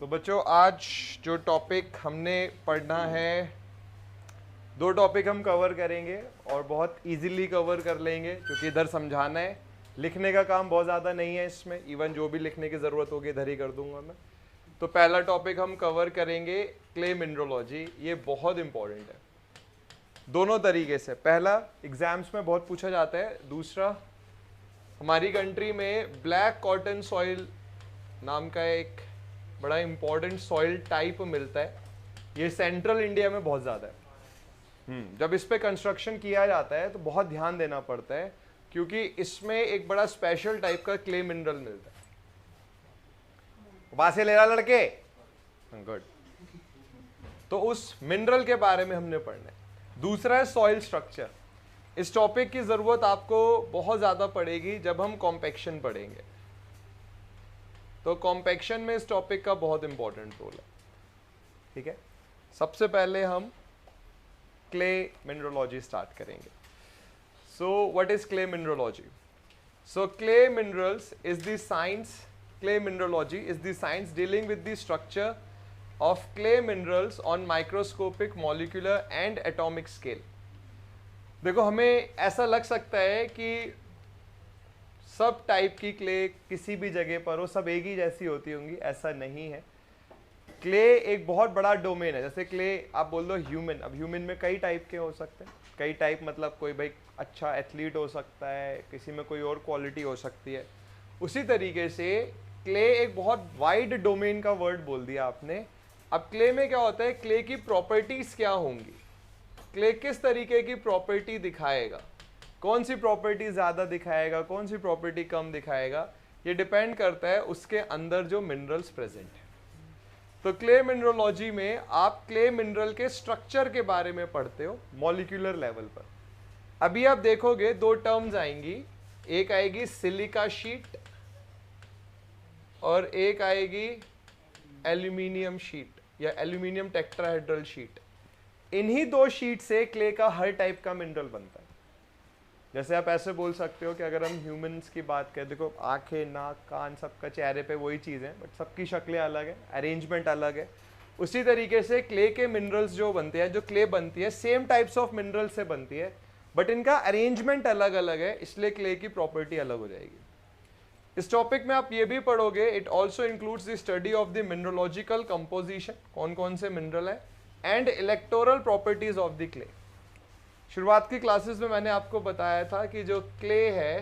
तो बच्चों आज जो टॉपिक हमने पढ़ना है, दो टॉपिक हम कवर करेंगे और बहुत इजीली कवर कर लेंगे क्योंकि इधर समझाना है। लिखने का काम बहुत ज़्यादा नहीं है इसमें, इवन जो भी लिखने की ज़रूरत होगी इधर ही कर दूंगा मैं। तो पहला टॉपिक हम कवर करेंगे क्ले मिनरोलॉजी। ये बहुत इंपॉर्टेंट है दोनों तरीके से। पहला एग्जाम्स में बहुत पूछा जाता है, दूसरा हमारी कंट्री में ब्लैक कॉटन सॉइल नाम का एक बड़ा इंपॉर्टेंट सॉइल टाइप मिलता है। ये सेंट्रल इंडिया में बहुत ज़्यादा है। जब इस पे कंस्ट्रक्शन किया जाता है तो बहुत ध्यान देना पड़ता है क्योंकि इसमें एक बड़ा स्पेशल टाइप का क्ले मिनरल मिलता है। बासे ले रहा लड़के, गुड। तो उस मिनरल के बारे में हमने पढ़ना है। दूसरा है सॉइल स्ट्रक्चर। इस टॉपिक की ज़रूरत आपको बहुत ज़्यादा पड़ेगी जब हम कॉम्पैक्शन पढ़ेंगे। तो कॉम्पैक्शन में इस टॉपिक का बहुत इंपॉर्टेंट रोल है, ठीक है। सबसे पहले हम क्ले मिनरोलॉजी स्टार्ट करेंगे। So what is clay mineralogy? So clay minerals is the science, clay mineralogy is the science dealing with the structure of clay minerals on microscopic, molecular and atomic scale. देखो, हमें ऐसा लग सकता है कि सब type की क्ले किसी भी जगह पर हो, सब एक ही जैसी होती होंगी, ऐसा नहीं है। क्ले एक बहुत बड़ा डोमेन है। जैसे क्ले आप बोल दो ह्यूमन, अब ह्यूमन में कई टाइप के हो सकते हैं। कई टाइप मतलब कोई भाई अच्छा एथलीट हो सकता है, किसी में कोई और क्वालिटी हो सकती है। उसी तरीके से क्ले एक बहुत वाइड डोमेन का वर्ड बोल दिया आपने। अब क्ले में क्या होता है, क्ले की प्रॉपर्टीज क्या होंगी, क्ले किस तरीके की प्रॉपर्टी दिखाएगा, कौन सी प्रॉपर्टी ज़्यादा दिखाएगा, कौन सी प्रॉपर्टी कम दिखाएगा, ये डिपेंड करता है उसके अंदर जो मिनरल्स प्रेजेंट है। तो क्ले मिनरोलॉजी में आप क्ले मिनरल के स्ट्रक्चर के बारे में पढ़ते हो मॉलिक्यूलर लेवल पर। अभी आप देखोगे दो टर्म्स आएंगी, एक आएगी सिलिका शीट और एक आएगी एल्यूमिनियम शीट या एल्यूमिनियम टेट्राहेड्रल शीट। इन्हीं दो शीट से क्ले का हर टाइप का मिनरल बनता है। जैसे आप ऐसे बोल सकते हो कि अगर हम ह्यूमंस की बात करें, देखो आंखें, नाक, कान, सबका चेहरे पे वही चीज़ है, बट सबकी शक्लें अलग है, अरेंजमेंट अलग है। उसी तरीके से क्ले के मिनरल्स जो बनते हैं, जो क्ले बनती है सेम टाइप्स ऑफ मिनरल से बनती है, बट इनका अरेंजमेंट अलग अलग है, इसलिए क्ले की प्रॉपर्टी अलग हो जाएगी। इस टॉपिक में आप ये भी पढ़ोगे, it also includes the study of the mineralogical composition, कौन कौन से मिनरल है, and electoral properties of the clay. शुरुआत की क्लासेस में मैंने आपको बताया था कि जो क्ले है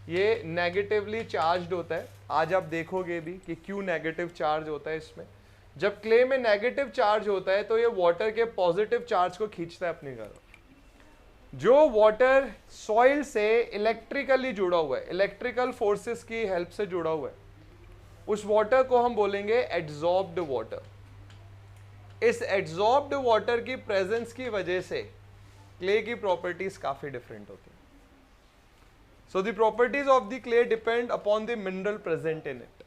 ये नेगेटिवली चार्ज्ड होता है। आज आप देखोगे भी कि क्यों नेगेटिव चार्ज होता है इसमें। जब क्ले में नेगेटिव चार्ज होता है तो ये वाटर के पॉजिटिव चार्ज को खींचता है अपनी तरफ। जो वाटर सॉइल से इलेक्ट्रिकली जुड़ा हुआ है, इलेक्ट्रिकल फोर्सेस की हेल्प से जुड़ा हुआ है, उस वाटर को हम बोलेंगे एड्सॉर्ब्ड वाटर। इस एड्सॉर्ब्ड वाटर की प्रेजेंस की वजह से क्ले की प्रॉपर्टीज काफी डिफरेंट होती है। So the properties of the clay depend upon the mineral present in it.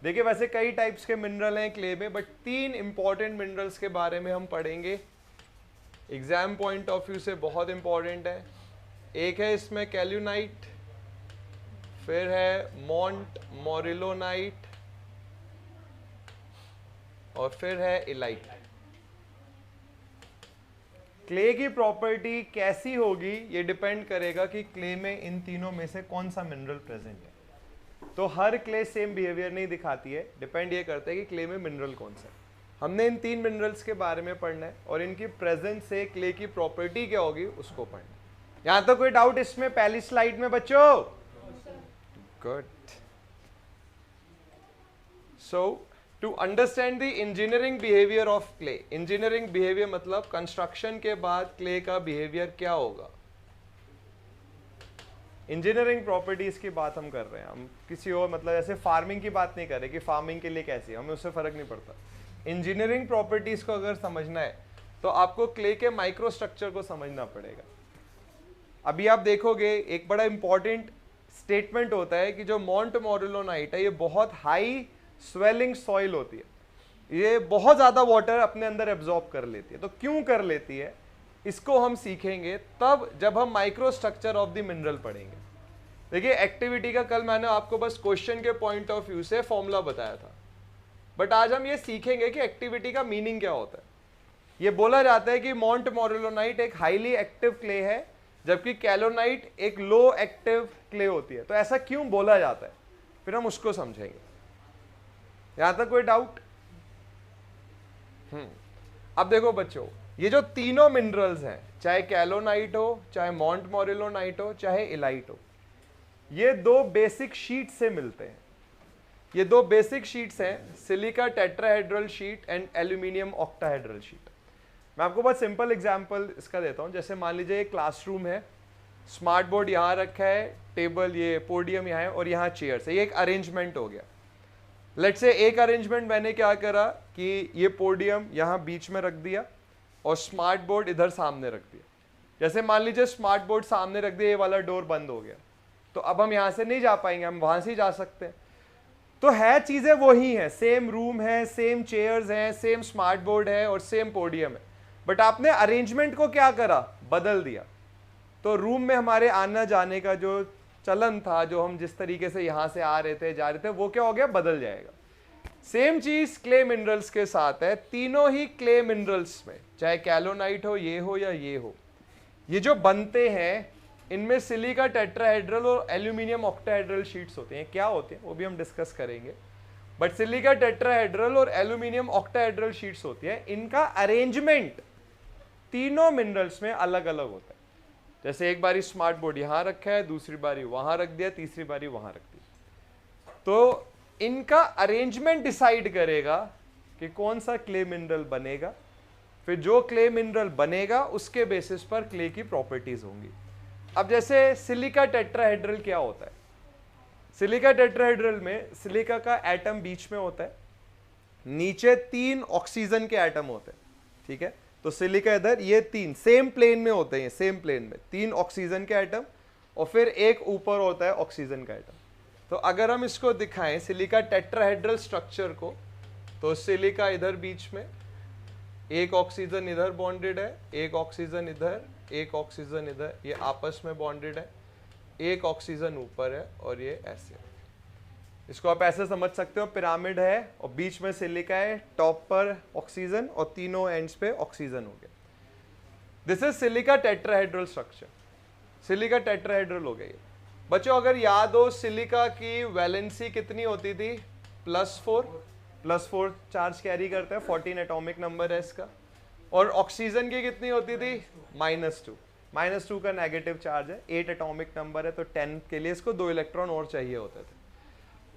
देखिए, वैसे कई टाइप्स के मिनरल हैं क्ले में, बट तीन इंपॉर्टेंट मिनरल्स के बारे में हम पढ़ेंगे। एग्जाम पॉइंट ऑफ व्यू से बहुत इंपॉर्टेंट है। एक है इसमें कैल्यूनाइट, फिर है मॉन्ट मोरिलोनाइट और फिर है इलाइट। क्ले की प्रॉपर्टी कैसी होगी ये डिपेंड करेगा कि क्ले में इन तीनों में से कौन सा मिनरल प्रेजेंट है। तो हर क्ले सेम बिहेवियर नहीं दिखाती है, डिपेंड ये करता है कि क्ले में मिनरल कौन सा है। हमने इन तीन मिनरल्स के बारे में पढ़ना है और इनकी प्रेजेंस से क्ले की प्रॉपर्टी क्या होगी उसको पढ़ना है। यहां तो कोई डाउट इसमें पहली स्लाइड में बच्चों? Good. So to understand the engineering behaviour of clay, engineering behaviour मतलब कंस्ट्रक्शन के बाद क्ले का बिहेवियर क्या होगा। इंजीनियरिंग प्रॉपर्टीज की बात हम कर रहे हैं, हम किसी और मतलब ऐसे फार्मिंग की बात नहीं कर रहे कि फार्मिंग के लिए कैसी है, हमें उससे फर्क नहीं पड़ता। इंजीनियरिंग प्रॉपर्टीज को अगर समझना है तो आपको क्ले के माइक्रो स्ट्रक्चर को समझना पड़ेगा। अभी आप देखोगे एक बड़ा इंपॉर्टेंट स्टेटमेंट होता है कि जो मॉन्ट मोरिलोनाइट है ये बहुत हाई स्वेलिंग सॉइल होती है, ये बहुत ज़्यादा वाटर अपने अंदर एब्जॉर्ब कर लेती है। तो क्यों कर लेती है इसको हम सीखेंगे तब जब हम micro structure of the mineral पढ़ेंगे। देखिए, एक्टिविटी का कल मैंने आपको बस क्वेश्चन के पॉइंट ऑफ व्यू से फॉर्मूला बताया था। बट आज हम ये सीखेंगे कि एक्टिविटी का मीनिंग क्या होता है। ये बोला जाता है कि मॉन्ट मोरेलोनाइट एक हाईली एक्टिव क्ले है, जबकि कैलोनाइट एक लो एक्टिव क्ले होती है। तो ऐसा क्यों बोला जाता है, फिर हम उसको समझेंगे। यहां तक कोई डाउट? अब देखो बच्चों, ये जो तीनों मिनरल्स हैं, चाहे कैलोनाइट हो, चाहे मॉन्ट मोरेलोनाइट हो, चाहे इलाइट हो, ये दो बेसिक शीट से मिलते हैं। ये दो बेसिक शीट्स हैं, silica tetrahedral sheet and aluminium octahedral sheet. मैं आपको बहुत सिंपल एग्जांपल इसका देता हूं। जैसे मान लीजिए एक क्लासरूम है, स्मार्ट बोर्ड यहाँ रखा है, टेबल ये पोडियम यहाँ है और यहाँ चेयर्स है। ये एक अरेंजमेंट हो गया। लेट्स से एक अरेंजमेंट मैंने क्या करा कि ये पोडियम यहाँ बीच में रख दिया और स्मार्ट बोर्ड इधर सामने रख दिया। जैसे मान लीजिए स्मार्ट बोर्ड सामने रख दिया, ये वाला डोर बंद हो गया, तो अब हम यहाँ से नहीं जा पाएंगे, हम वहां से ही जा सकते हैं। तो है चीजें वही हैं, सेम रूम है, सेम चेयर्स हैं, सेम स्मार्ट बोर्ड है और सेम पोडियम है, बट आपने अरेंजमेंट को क्या करा, बदल दिया। तो रूम में हमारे आना जाने का जो चलन था, जो हम जिस तरीके से यहां से आ रहे थे जा रहे थे, वो क्या हो गया, बदल जाएगा। सेम चीज क्ले मिनरल्स के साथ है। तीनों ही क्ले मिनरल्स में, चाहे कैलोनाइट हो, ये हो या ये हो, ये जो बनते हैं इनमें सिलिका टेट्राहेड्रल और एल्यूमिनियम ऑक्टाहेड्रल शीट्स होते हैं। क्या होते हैं वो भी हम डिस्कस करेंगे, बट सिलिका टेट्राहेड्रल और एल्यूमिनियम ऑक्टाहेड्रल शीट्स होती है। इनका अरेंजमेंट तीनों मिनरल्स में अलग अलग होता है। जैसे एक बारी स्मार्ट बोर्ड यहां रखा है, दूसरी बारी वहां रख दिया, तीसरी बारी वहां रख दिया। तो इनका अरेंजमेंट डिसाइड करेगा कि कौन सा क्ले मिनरल बनेगा। फिर जो क्ले मिनरल बनेगा उसके बेसिस पर क्ले की प्रॉपर्टीज होंगी। अब जैसे सिलिका टेट्राहेड्रल क्या होता है, सिलिका टेट्राहेड्रल में सिलिका का एटम बीच में होता है, नीचे 3 ऑक्सीजन के एटम होते हैं, ठीक है। तो सिलिका इधर, ये 3 सेम प्लेन में होते हैं, सेम प्लेन में 3 ऑक्सीजन के एटम और फिर एक ऊपर होता है ऑक्सीजन का एटम। तो अगर हम इसको दिखाएं सिलिका टेट्राहेड्रल स्ट्रक्चर को, तो सिलिका इधर बीच में, एक ऑक्सीजन इधर बॉन्डेड है, एक ऑक्सीजन इधर, एक ऑक्सीजन इधर, ये आपस में बॉन्डेड है, एक ऑक्सीजन ऊपर है और ये ऐसे। इसको आप ऐसे समझ सकते हो, पिरामिड है और बीच में सिलिका है, टॉप पर ऑक्सीजन और तीनों एंड्स पे ऑक्सीजन हो गया। This is silica tetrahedral structure. Silica tetrahedral हो गई। बच्चों अगर याद हो, सिलिका की वैलेंसी कितनी होती थी, +4 चार्ज कैरी करता है, 14 एटॉमिक नंबर है इसका। और ऑक्सीजन की कितनी होती थी, -2 का नेगेटिव चार्ज है, 8 एटॉमिक नंबर है, तो 10 के लिए इसको 2 इलेक्ट्रॉन और चाहिए होते थे।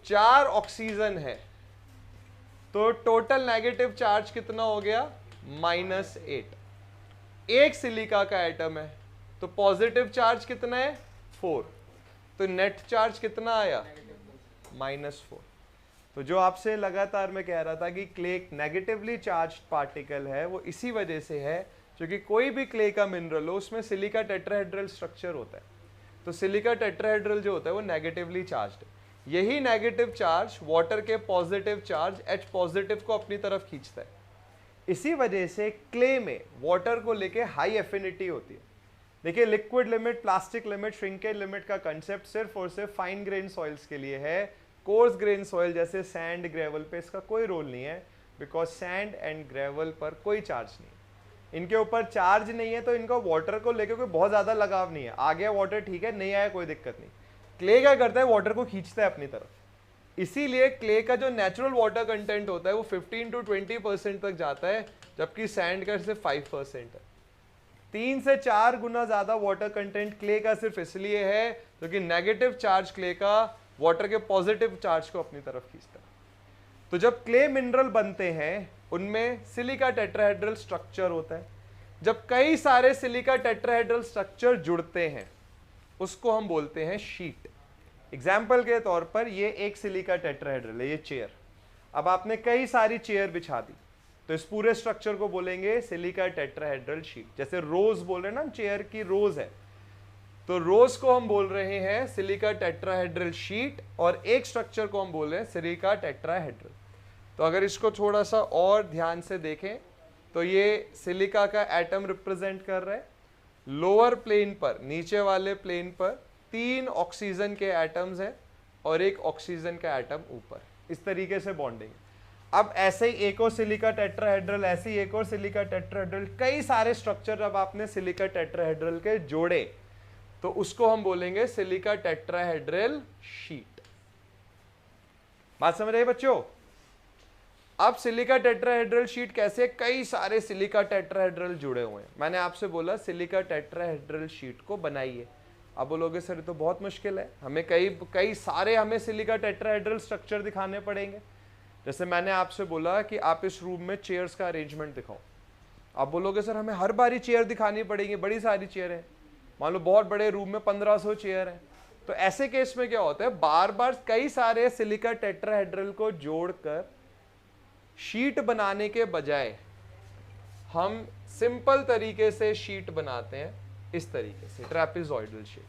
4 ऑक्सीजन है, तो टोटल नेगेटिव चार्ज कितना हो गया, -8। एक सिलिका का एटम है, तो पॉजिटिव चार्ज कितना है, 4, तो नेट चार्ज कितना आया, -4। तो जो आपसे लगातार मैं कह रहा था कि क्ले एक नेगेटिवली चार्ज्ड पार्टिकल है, वो इसी वजह से है क्योंकि कोई भी क्ले का मिनरल हो उसमें सिलिका टेट्राहेड्रल स्ट्रक्चर होता है। तो सिलिका टेट्राहेड्रल जो होता है वो नेगेटिवली चार्ज्ड है। यही नेगेटिव चार्ज वाटर के पॉजिटिव चार्ज H पॉजिटिव को अपनी तरफ खींचता है। इसी वजह से क्ले में वाटर को लेके हाई एफिनिटी होती है। देखिए liquid limit, plastic limit, shrinkage limit का कंसेप्ट सिर्फ और सिर्फ फाइन ग्रेन सॉइल्स के लिए है। कोर्स ग्रेन सॉइल जैसे सैंड, ग्रेवल पे इसका कोई रोल नहीं है, बिकॉज सैंड एंड ग्रेवल पर कोई चार्ज नहीं, इनके ऊपर चार्ज नहीं है, तो इनका वाटर को लेकर कोई बहुत ज्यादा लगाव नहीं है। आ गया वाटर ठीक है, नहीं आया कोई दिक्कत नहीं। क्ले क्या करता है, वाटर को खींचता है अपनी तरफ। इसीलिए क्ले का जो नेचुरल वाटर कंटेंट होता है वो 15 to 20% तक जाता है, जबकि सैंड का सिर्फ 5% है। 3 से 4 गुना ज्यादा वाटर कंटेंट क्ले का सिर्फ इसलिए है क्योंकि नेगेटिव चार्ज क्ले का वाटर के पॉजिटिव चार्ज को अपनी तरफ खींचता है। तो जब क्ले मिनरल बनते हैं उनमें सिलिका टेट्राहेड्रल स्ट्रक्चर होता है। जब कई सारे सिलिका टेट्राहेड्रल स्ट्रक्चर जुड़ते हैं उसको हम बोलते हैं शीट। एग्जाम्पल के तौर पर ये एक सिलिका टेट्राहेड्रल है, ये चेयर। अब आपने कई सारी चेयर बिछा दी तो इस पूरे स्ट्रक्चर को बोलेंगे सिलिका टेट्राहेड्रल शीट। जैसे रोज बोल रहे हैं ना, चेयर की रोज है, तो रोज को हम बोल रहे हैं सिलिका टेट्राहेड्रल शीट और एक स्ट्रक्चर को हम बोल रहे हैं सिलिका टेट्राहेड्रल। तो अगर इसको थोड़ा सा और ध्यान से देखें तो ये सिलिका का एटम रिप्रेजेंट कर रहा है। लोअर प्लेन पर, नीचे वाले प्लेन पर 3 ऑक्सीजन के एटम्स हैं और एक ऑक्सीजन का एटम ऊपर, इस तरीके से बॉन्डिंग। अब ऐसे ही एक और सिलिका टेट्राहेड्रल, ऐसे ही एक और सिलिका टेट्राहेड्रल, कई सारे स्ट्रक्चर जब आपने सिलिका टेट्राहेड्रल के जोड़े तो उसको हम बोलेंगे सिलिका टेट्राहेड्रल शीट। बात समझ रहे बच्चों? अब सिलिका टेट्राहेड्रल शीट कैसे, कई सारे सिलिका टेट्राहेड्रल जुड़े हुए हैं। मैंने आपसे बोला सिलिका टेट्राहेड्रल शीट को बनाइए। अब बोलोगे सर ये तो बहुत मुश्किल है, हमें कई सारे हमें सिलिका टेट्राहेड्रल स्ट्रक्चर दिखाने पड़ेंगे। जैसे मैंने आपसे बोला कि आप इस रूम में चेयर्स का अरेंजमेंट दिखाओ। आप बोलोगे सर हमें हर बारी चेयर दिखानी पड़ेगी, बड़ी सारी चेयर है, मान लो बहुत बड़े रूम में 1500 चेयर है। तो ऐसे केस में क्या होता है, बार बार कई सारे सिलिका टेट्राहेड्रल को जोड़कर शीट बनाने के बजाय हम सिंपल तरीके से शीट बनाते हैं, इस तरीके से ट्रेपेजॉइडल शेप।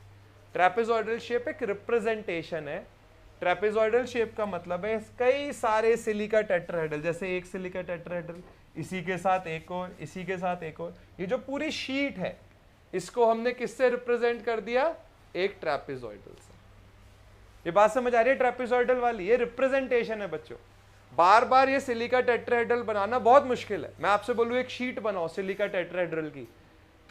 ट्रेपेजॉइडल शेप एक रिप्रेजेंटेशन है। ट्रेपेजॉइडल शेप का मतलब है कई सारे सिलिका टेट्राहेड्रल, जैसे एक सिलिका टेट्राहेड्रल, इसी के साथ एक और, इसी के साथ एक और, ये जो पूरी शीट है इसको हमने किससे रिप्रेजेंट कर दिया, एक ट्रेपेजॉइडल से। ये बात समझ आ रही है ट्रेपेजॉइडल वाली? ये रिप्रेजेंटेशन है बच्चों। बार बार ये सिलिका टेट्राहेड्रल बनाना बहुत मुश्किल है। मैं आपसे बोलूं एक शीट बनाओ सिलिका टेट्राहेड्रल की,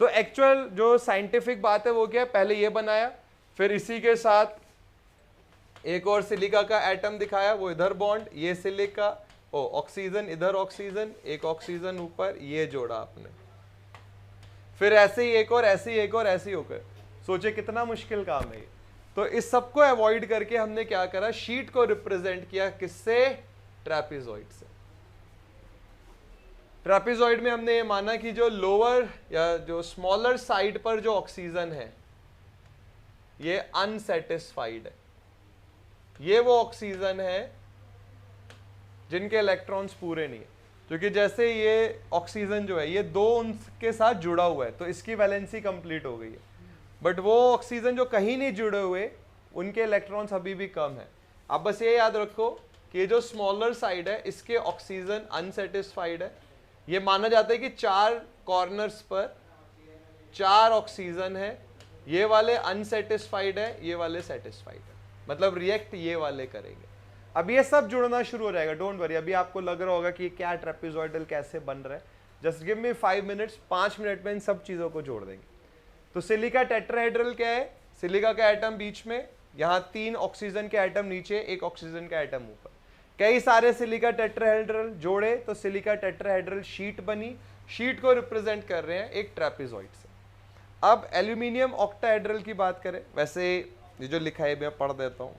तो एक्चुअल जो साइंटिफिक बात है वो क्या है, पहले ये बनाया, फिर इसी के साथ एक और सिलिका का एटम दिखाया, वो इधर बॉन्ड, ये सिलिका, ओ ऑक्सीजन, इधर ऑक्सीजन, एक ऑक्सीजन ऊपर, ये जोड़ा आपने, फिर ऐसे ही एक और, ऐसे ही एक और, ऐसे ही होकर। सोचे कितना मुश्किल काम है ये। तो इस सबको अवॉइड करके हमने क्या करा, शीट को रिप्रेजेंट किया किससे, ट्रेपेजॉइड से। ट्रेपेजॉइड में हमने ये माना कि जो लोअर या जो स्मॉलर साइड पर जो ऑक्सीजन है ये अनसेटिस्फाइड है। ये वो ऑक्सीजन है जिनके इलेक्ट्रॉन्स पूरे नहीं है, क्योंकि जैसे ये ऑक्सीजन जो है ये दो उनके साथ जुड़ा हुआ है तो इसकी वैलेंसी कंप्लीट हो गई है, बट वो ऑक्सीजन जो कहीं नहीं जुड़े हुए उनके इलेक्ट्रॉन्स अभी भी कम है। आप बस ये याद रखो कि जो स्मॉलर साइड है इसके ऑक्सीजन अनसेटिस्फाइड है। ये माना जाता है कि 4 कॉर्नर्स पर 4 ऑक्सीजन है, ये वाले अनसेटिस्फाइड है, ये वाले सेटिस्फाइड है, मतलब रिएक्ट ये वाले करेंगे। अब ये सब जुड़ना शुरू हो जाएगा, डोंट वरी। अभी आपको लग रहा होगा कि क्या ट्रेपेजॉइडल कैसे बन रहा है, just give me 5 minutes, 5 minute में इन सब चीजों को जोड़ देंगे। तो सिलिका टेट्राहेड्रल क्या है, सिलिका का एटम बीच में, यहाँ 3 ऑक्सीजन के एटम नीचे, 1 ऑक्सीजन का एटम ऊपर, कई सारे सिलिका टेट्राहेड्रल जोड़े तो सिलिका टेट्राहेड्रल शीट बनी। शीट को रिप्रेजेंट कर रहे हैं एक ट्रेपेजॉइड से। अब एल्यूमिनियम ऑक्टाहेड्रल की बात करें, वैसे ये जो लिखा है मैं पढ़ देता हूं।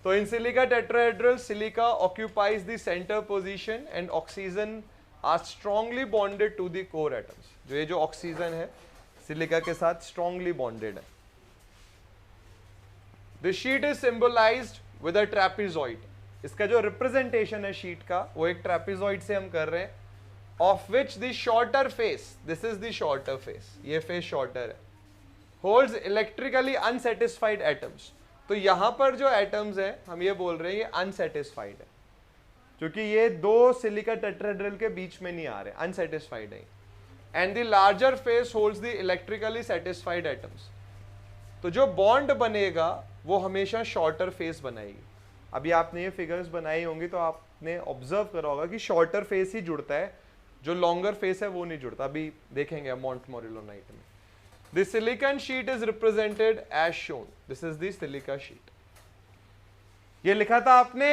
तो इन silica tetrahedral silica occupies the centre position and oxygen are strongly bonded to the core atoms. जो ये जो ऑक्सीजन है सिलिका के साथ स्ट्रांगली बॉन्डेड है। The sheet is symbolized with a trapezoid. इसका जो रिप्रेजेंटेशन है शीट का वो एक ट्रेपेजॉइड से हम कर रहे हैं, of which the shorter face, this is the shorter face, ये फेस शॉर्टर है, होल्ड्स इलेक्ट्रिकली अनसेटिस्फाइड एटम्स। तो यहां पर जो एटम्स हैं हम ये बोल रहे हैं ये अनसेटिस्फाइड है, क्योंकि ये 2 सिलिका टेट्राहेड्रल के बीच में नहीं आ रहे, अनसेटिस्फाइड है। And the larger face holds the electrically satisfied atoms. तो जो बॉन्ड बनेगा वो हमेशा शॉर्टर फेस बनाएगी। अभी आपने ये फिगर्स बनाई होंगी तो आपने ऑब्जर्व करा होगा कि शॉर्टर फेस ही जुड़ता है, जो लॉन्गर फेस है वो नहीं जुड़ता। अभी देखेंगे मोंटमोरिलोनाइट में। The silicon sheet is represented as shown. This is the silica sheet. ये लिखा था आपने,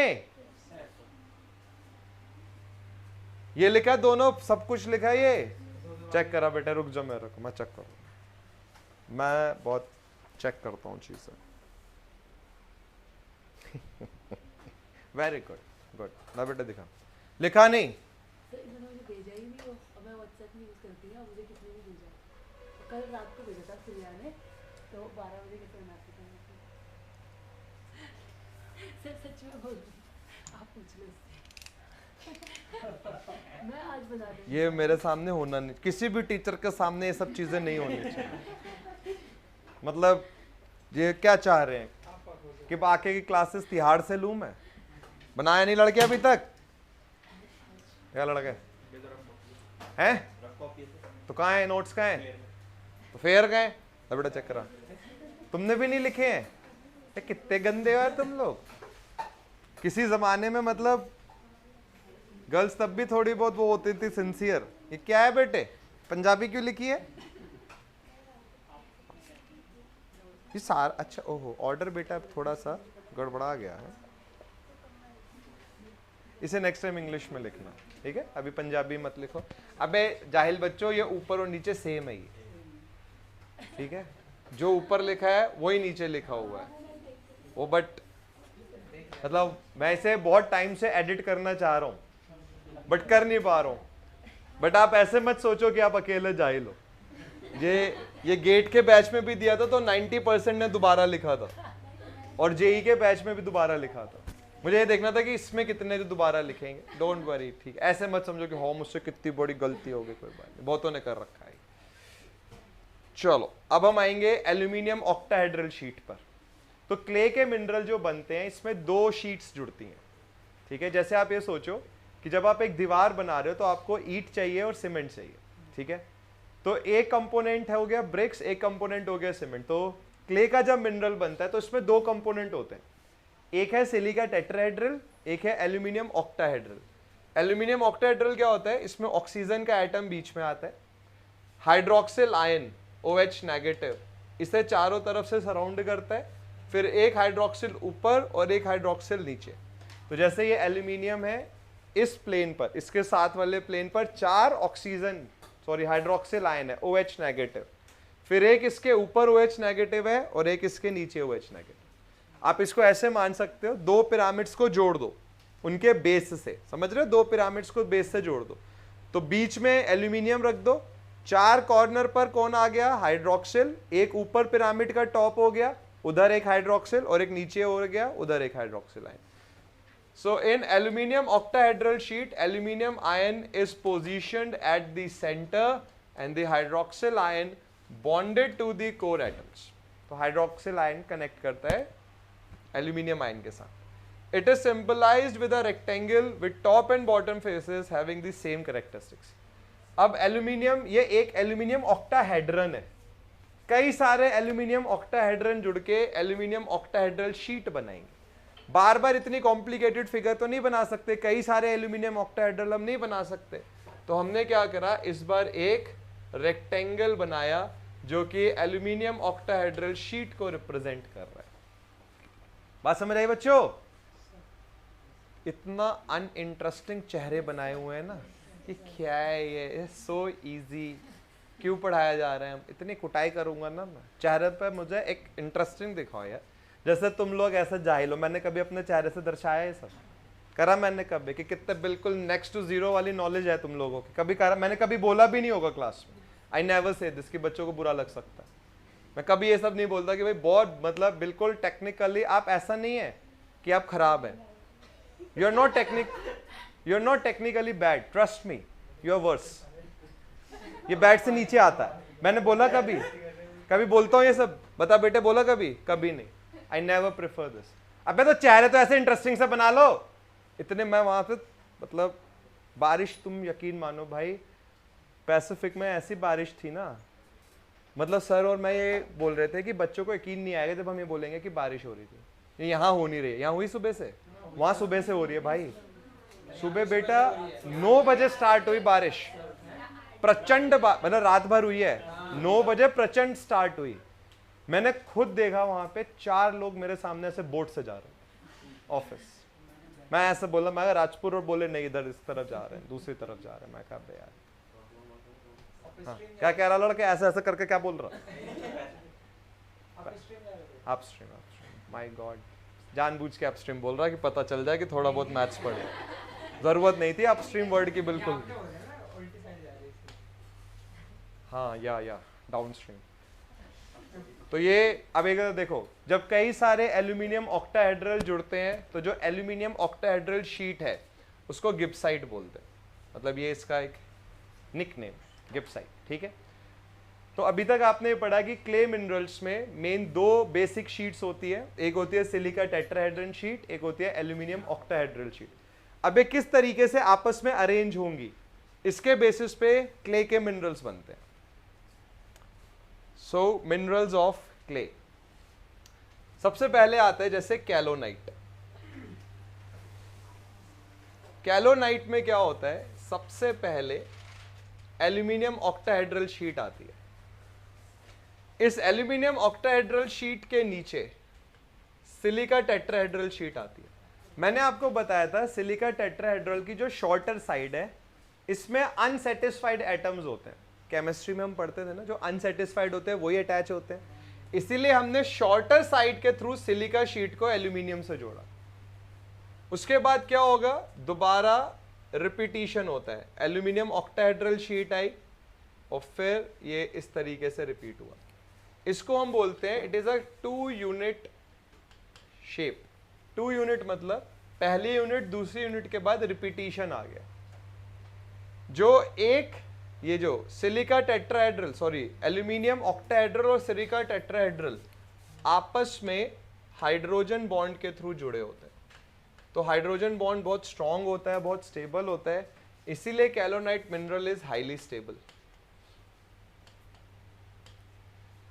ये लिखा, दोनों सब कुछ लिखा है। ये चेक करा बेटा, रुक जाओ, मैं रुक, मैं चेक करूँ, मैं बहुत चेक करता हूँ चीजें। Very good, good. ना बेटा दिखा, लिखा नहीं, कल रात को भेजा था प्रिया ने, तो 12 बजे के टाइम आते थे। सच में बोल रही, आप पूछ लो उससे। मैं आज बता दूंगी। ये मेरे सामने होना नहीं, किसी भी टीचर के सामने ये सब चीजें नहीं होनी चाहिए। मतलब ये क्या चाह रहे हैं कि बाकी की क्लासेस तिहाड़ से लूं मैं? बनाया नहीं लड़के अभी तक? क्या लड़के हैं? तो कहाँ है नोट्स, कहाँ है? तो फेयर गए, बेटा चेक करा, तुमने भी नहीं लिखे हैं? कितने गंदे हो यार तुम लोग। किसी जमाने में मतलब गर्ल्स तब भी थोड़ी बहुत वो होती थी सिंसियर। ये क्या है बेटे, पंजाबी क्यों लिखी है? ये सारा अच्छा, ओहो ऑर्डर बेटा थोड़ा सा गड़बड़ा गया है, इसे नेक्स्ट टाइम इंग्लिश में लिखना, ठीक है? अभी पंजाबी मत लिखो। अबे जाहिल बच्चों, ये ऊपर और नीचे सेम है, ठीक है? जो ऊपर लिखा है वही नीचे लिखा हुआ है वो, बट मतलब मैं इसे बहुत टाइम से एडिट करना चाह रहा हूं बट कर नहीं पा रहा हूं। बट आप ऐसे मत सोचो कि आप अकेले जाहिल हो। ये गेट के बैच में भी दिया था तो 90% ने दोबारा लिखा था, और जेई के बैच में भी दोबारा लिखा था। मुझे ये देखना था कि इसमें कितने जो दोबारा लिखेंगे। डोंट वरी, ठीक, ऐसे मत समझो कि हो मुझसे कितनी बड़ी गलती हो गई, कोई बात नहीं, बहुतों ने कर रखा है। चलो अब हम आएंगे एल्यूमिनियम ऑक्टाहेड्रल शीट पर। तो क्ले के मिनरल जो बनते हैं इसमें दो शीट्स जुड़ती हैं, ठीक है? जैसे आप ये सोचो कि जब आप एक दीवार बना रहे हो तो आपको ईंट चाहिए और सीमेंट चाहिए, ठीक है? तो एक कंपोनेंट हो गया ब्रिक्स, एक कंपोनेंट हो गया सीमेंट। तो क्ले का जब मिनरल बनता है तो इसमें दो कंपोनेंट होते हैं, एक है सिलिका टेट्राहेड्रल, एक है एल्यूमिनियम ऑक्टाहेड्रल। एल्यूमिनियम ऑक्टाहेड्रल क्या होता है? इसमें ऑक्सीजन का एटम बीच में आता है, हाइड्रोक्सिल आयन OH नेगेटिव इसे चारों तरफ से सराउंड करता है, फिर एक हाइड्रोक्सिल ऊपर और एक हाइड्रोक्सिल नीचे। तो जैसे ये एल्यूमिनियम है, इस प्लेन पर, इसके साथ वाले प्लेन पर चार हाइड्रोक्सिल आयन है OH नेगेटिव, फिर एक इसके ऊपर OH नेगेटिव है और एक इसके नीचे OH नेगेटिव। आप इसको ऐसे मान सकते हो, दो पिरामिड्स को जोड़ दो उनके बेस से, समझ रहे हो? दो पिरामिड्स को बेस से जोड़ दो, तो बीच में एल्यूमिनियम रख दो, चार कॉर्नर पर कौन आ गया? हाइड्रोक्सिल। एक ऊपर पिरामिड का टॉप हो गया, उधर एक हाइड्रोक्सिल, और एक नीचे हो गया, उधर एक hydroxyl ion. So in aluminium octahedral sheet, aluminium ion is positioned at the center and the hydroxyl ion bonded to the core atoms. तो हाइड्रोक्सिल आयन कनेक्ट करता है एल्यूमिनियम आयन के साथ। It is symbolized with a rectangle with top and bottom faces having the same characteristics. अब aluminium, ये एक aluminium octahedron है, कई सारे एल्यूमिनियम ऑक्टाहेड्रन जुड़ के एल्यूमिनियम ऑक्टाहेड्रल शीट बनाएंगे। बार बार इतनी कॉम्प्लिकेटेड फिगर तो नहीं बना सकते, कई सारे एल्यूमिनियम ऑक्टाहेड्रल हम नहीं बना सकते, तो हमने क्या करा, इस बार एक रेक्टेंगल बनाया जो कि एल्यूमिनियम ऑक्टाहेड्रल शीट को रिप्रेजेंट कर रहा है। बात समझ आई बच्चों? इतना अनइंटरेस्टिंग चेहरे बनाए हुए हैं ना कि क्या है ये, सो इजी, क्यों पढ़ाया जा रहा है? हम इतनी कुटाई करूंगा ना मैं, चेहरे पे मुझे एक इंटरेस्टिंग दिखाओ यार। जैसे तुम लोग ऐसा जाहिल हो, मैंने कभी अपने चेहरे से दर्शाया है सब? करा मैंने कभी? कि कितने बिल्कुल नेक्स्ट टू जीरो वाली नॉलेज है तुम लोगों की? कभी करा? मैंने कभी बोला भी नहीं होगा क्लास में। आई नेवर से दिस, कि बच्चों को बुरा लग सकता है। मैं कभी ये सब नहीं बोलता कि भाई बहुत मतलब बिल्कुल टेक्निकली आप, ऐसा नहीं है कि आप खराब हैं। You are not technically bad, trust me, you are worse. ये बैड से नीचे आता है। मैंने बोला कभी बोलता हूँ ये सब? बता बेटे, बोला कभी नहीं। I never prefer this. अबे तो चेहरे तो ऐसे इंटरेस्टिंग से बना लो। इतने मैं वहां पे मतलब बारिश, तुम यकीन मानो भाई, पैसिफिक में ऐसी बारिश थी ना, मतलब सर और मैं ये बोल रहे थे कि बच्चों को यकीन नहीं आएगा जब हम ये बोलेंगे कि बारिश हो रही थी। ये यहाँ हो नहीं रही है, यहाँ हुई सुबह से, वहां सुबह से हो रही है भाई। सुबह बेटा 9 बजे स्टार्ट हुई बारिश, प्रचंड मतलब रात भर हुई है, 9 बजे प्रचंड स्टार्ट हुई। मैंने खुद देखा वहां पे 4 लोग मेरे सामने से बोट से जा रहे हैं ऑफिस। मैं ऐसे बोला, मैं राजपुर, और बोले नहीं इधर इस तरफ जा रहे हैं, दूसरी तरफ जा रहे हैं। मैं कहा बे यार, हाँ, क्या कह रहा लड़का? ऐसे ऐसे करके क्या बोल रहा? अपस्ट्रीम, माय गॉड, जानबूझ के अपस्ट्रीम बोल रहा है कि पता चल जाए कि थोड़ा बहुत मैथ्स पढ़े। जरूरत नहीं थी अपस्ट्रीम वर्ड की बिल्कुल। हाँ, या डाउनस्ट्रीम। तो ये अब एक देखो, जब कई सारे एल्यूमिनियम ऑक्टाहेड्रल जुड़ते हैं तो जो एल्यूमिनियम ऑक्टाहेड्रल शीट है उसको गिब्साइट बोलते हैं। मतलब ये इसका एक निकनेम, गिब्साइट, ठीक है? तो अभी तक आपने पढ़ा कि क्ले मिनरल्स में मेन 2 बेसिक शीट्स होती है, एक होती है सिलिका टेट्राहेड्रल शीट, एक होती है एल्यूमिनियम ऑक्टाहेड्रल शीट। अब ये किस तरीके से आपस में अरेंज होंगी, इसके बेसिस पे क्ले के मिनरल्स बनते हैं। सो मिनरल्स ऑफ क्ले, सबसे पहले आता है जैसे कैलोनाइट। कैलोनाइट में क्या होता है, सबसे पहले एल्यूमिनियम ऑक्टाहेड्रल शीट आती है। इस एल्यूमिनियम ऑक्टाहेड्रल शीट के नीचे सिलिका टेट्राहेड्रल शीट आती है। मैंने आपको बताया था सिलिका टेट्राहेड्रल की जो शॉर्टर साइड है, इसमें अनसेटिस्फाइड एटम्स होते हैं। केमिस्ट्री में हम पढ़ते थे ना, जो अनसेटिस्फाइड होते हैं वही अटैच होते हैं। इसीलिए हमने शॉर्टर साइड के थ्रू सिलिका शीट को एल्यूमिनियम से जोड़ा। उसके बाद क्या होगा, दोबारा रिपीटिशन होता है, एल्यूमिनियम ऑक्टाहेड्रल शीट आई और फिर ये इस तरीके से रिपीट हुआ। इसको हम बोलते हैं it is a 2 unit shape. 2 unit मतलब पहली यूनिट दूसरी यूनिट के बाद रिपीटिशन आ गया। जो एक ये जो silica tetrahedral, sorry aluminium octahedral और सिलिका टेट्राहेड्रल आपस में हाइड्रोजन बॉन्ड के थ्रू जुड़े होते हैं। तो हाइड्रोजन बॉन्ड बहुत स्ट्रांग होता है, बहुत स्टेबल होता है, इसीलिए कैलोनाइट मिनरल इज हाईली स्टेबल।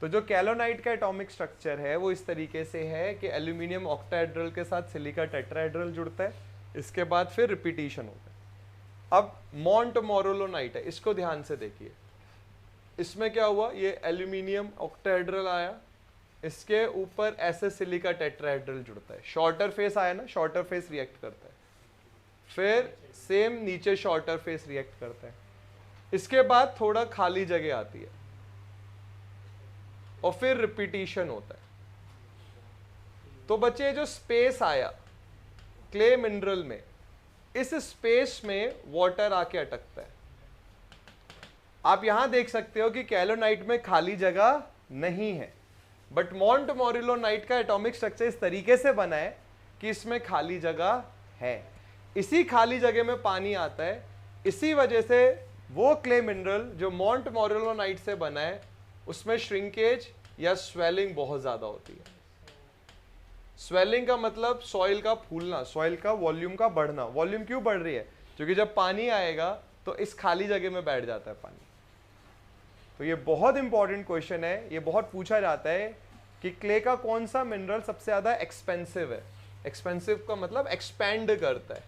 तो जो कैलोनाइट का एटॉमिक स्ट्रक्चर है वो इस तरीके से है कि एल्यूमिनियम ऑक्टाहेड्रल के साथ सिलिका टेट्राहेड्रल जुड़ता है, इसके बाद फिर रिपीटिशन होता है। अब मोंटमोरेलोनाइट है, इसको ध्यान से देखिए। इसमें क्या हुआ, ये एल्यूमिनियम ऑक्टाहेड्रल आया, इसके ऊपर ऐसे सिलिका टेट्राहेड्रल जुड़ता है। शॉर्टर फेस आया ना, शॉर्टर फेस रिएक्ट करता है, फिर सेम नीचे शॉर्टर फेस रिएक्ट करता है, इसके बाद थोड़ा खाली जगह आती है और फिर रिपीटिशन होता है। तो बच्चे जो स्पेस आया क्ले मिनरल में, इस स्पेस में वाटर आके अटकता है। आप यहां देख सकते हो कि कैलोनाइट में खाली जगह नहीं है, बट मोंटमोरेलोनाइट का एटॉमिक स्ट्रक्चर इस तरीके से बना है कि इसमें खाली जगह है। इसी खाली जगह में पानी आता है, इसी वजह से वो क्ले मिनरल जो मोंटमोरेलोनाइट से बना है उसमें श्रिंकेज या स्वेलिंग बहुत ज्यादा होती है। स्वेलिंग का मतलब सॉइल का फूलना, सॉइल का वॉल्यूम का बढ़ना। वॉल्यूम क्यों बढ़ रही है, क्योंकि जब पानी आएगा तो इस खाली जगह में बैठ जाता है पानी। तो ये बहुत इंपॉर्टेंट क्वेश्चन है, ये बहुत पूछा जाता है कि क्ले का कौन सा मिनरल सबसे ज्यादा एक्सपेंसिव है। एक्सपेंसिव का मतलब एक्सपैंड करता है।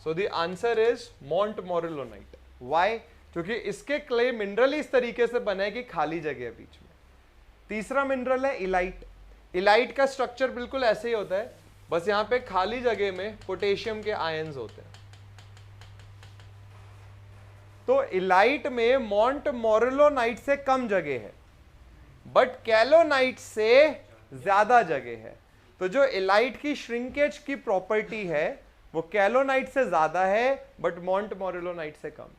So the answer is montmorillonite. Why, क्योंकि इसके क्ले मिनरल इस तरीके से बना है कि खाली जगह है बीच में। तीसरा मिनरल है इलाइट। इलाइट का स्ट्रक्चर बिल्कुल ऐसे ही होता है, बस यहां पे खाली जगह में पोटेशियम के आयंस होते हैं। तो इलाइट में मोंटमोरेलोनाइट से कम जगह है, बट कैलोनाइट से ज्यादा जगह है। तो जो इलाइट की श्रिंकेज की प्रॉपर्टी है वो कैलोनाइट से ज्यादा है, बट मोंटमोरेलोनाइट से कम।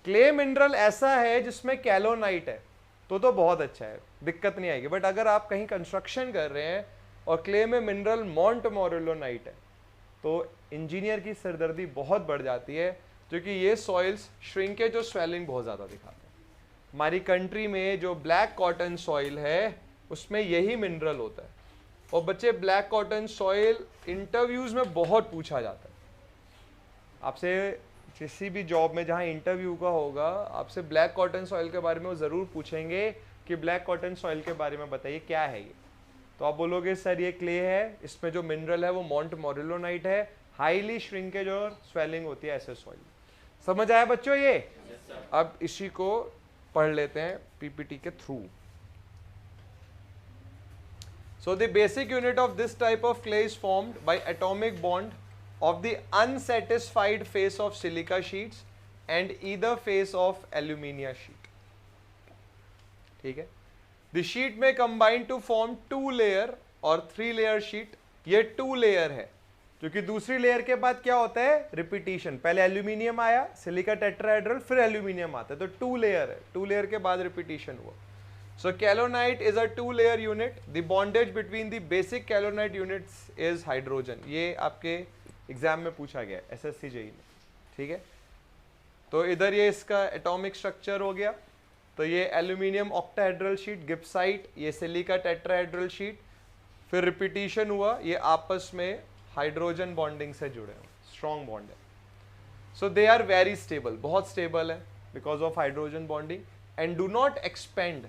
क्ले मिनरल ऐसा है जिसमें कैलोनाइट है तो बहुत अच्छा है, दिक्कत नहीं आएगी। बट अगर आप कहीं कंस्ट्रक्शन कर रहे हैं और क्ले में मिनरल मोंटमोरेलोनाइट है तो इंजीनियर की सिरदर्दी बहुत बढ़ जाती है, क्योंकि ये सॉइल्स श्रिंकेज और स्वेलिंग बहुत ज़्यादा दिखाते हैं। हमारी कंट्री में जो ब्लैक कॉटन सॉइल है उसमें यही मिनरल होता है। और बच्चे, ब्लैक कॉटन सॉइल इंटरव्यूज़ में बहुत पूछा जाता है। आपसे किसी भी जॉब में जहाँ इंटरव्यू का होगा, आपसे ब्लैक कॉटन सॉइल के बारे में वो ज़रूर पूछेंगे कि ब्लैक कॉटन सॉइल के बारे में बताइए क्या है ये। तो आप बोलोगे सर ये क्ले है, इसमें जो मिनरल है वो मोंटमोरेलोनाइट है, हाईली श्रिंकेज और स्वेलिंग होती है ऐसे सॉइल। समझ आया बच्चों ये? अब इसी को पढ़ लेते हैं पीपीटी के through. So the basic unit of this type of clay is formed bye atomic bond of the unsatisfied face of silica sheets and either face of alumina sheet. ठीक है, the sheet may combine to form 2 layer और 3 layer sheet। ये 2 layer है क्योंकि दूसरी layer के बाद क्या होता है, रिपीटिशन। पहले एल्यूमिनियम आया, सिलिका टेट्राहेड्रल, फिर एल्यूमिनियम आता है, तो 2 लेयर है। 2 लेयर के बाद रिपीटिशन हुआ। So कैलोनाइट is a 2 layer unit. The bondage between the basic कैलोनाइट units is hydrogen। ये आपके एग्जाम में पूछा गया SSC JEE में, ठीक है। तो इधर ये इसका एटॉमिक स्ट्रक्चर हो गया। तो ये एल्यूमिनियम ऑक्टाहेड्रल शीट गिब्साइट, ये सिलिका टेट्राहेड्रल शीट, फिर रिपीटिशन हुआ, ये आपस में हाइड्रोजन बॉन्डिंग से जुड़े हैं, स्ट्रॉन्ग बॉन्ड है। सो दे आर वेरी स्टेबल, बहुत स्टेबल है because of hydrogen bonding, and do not expand,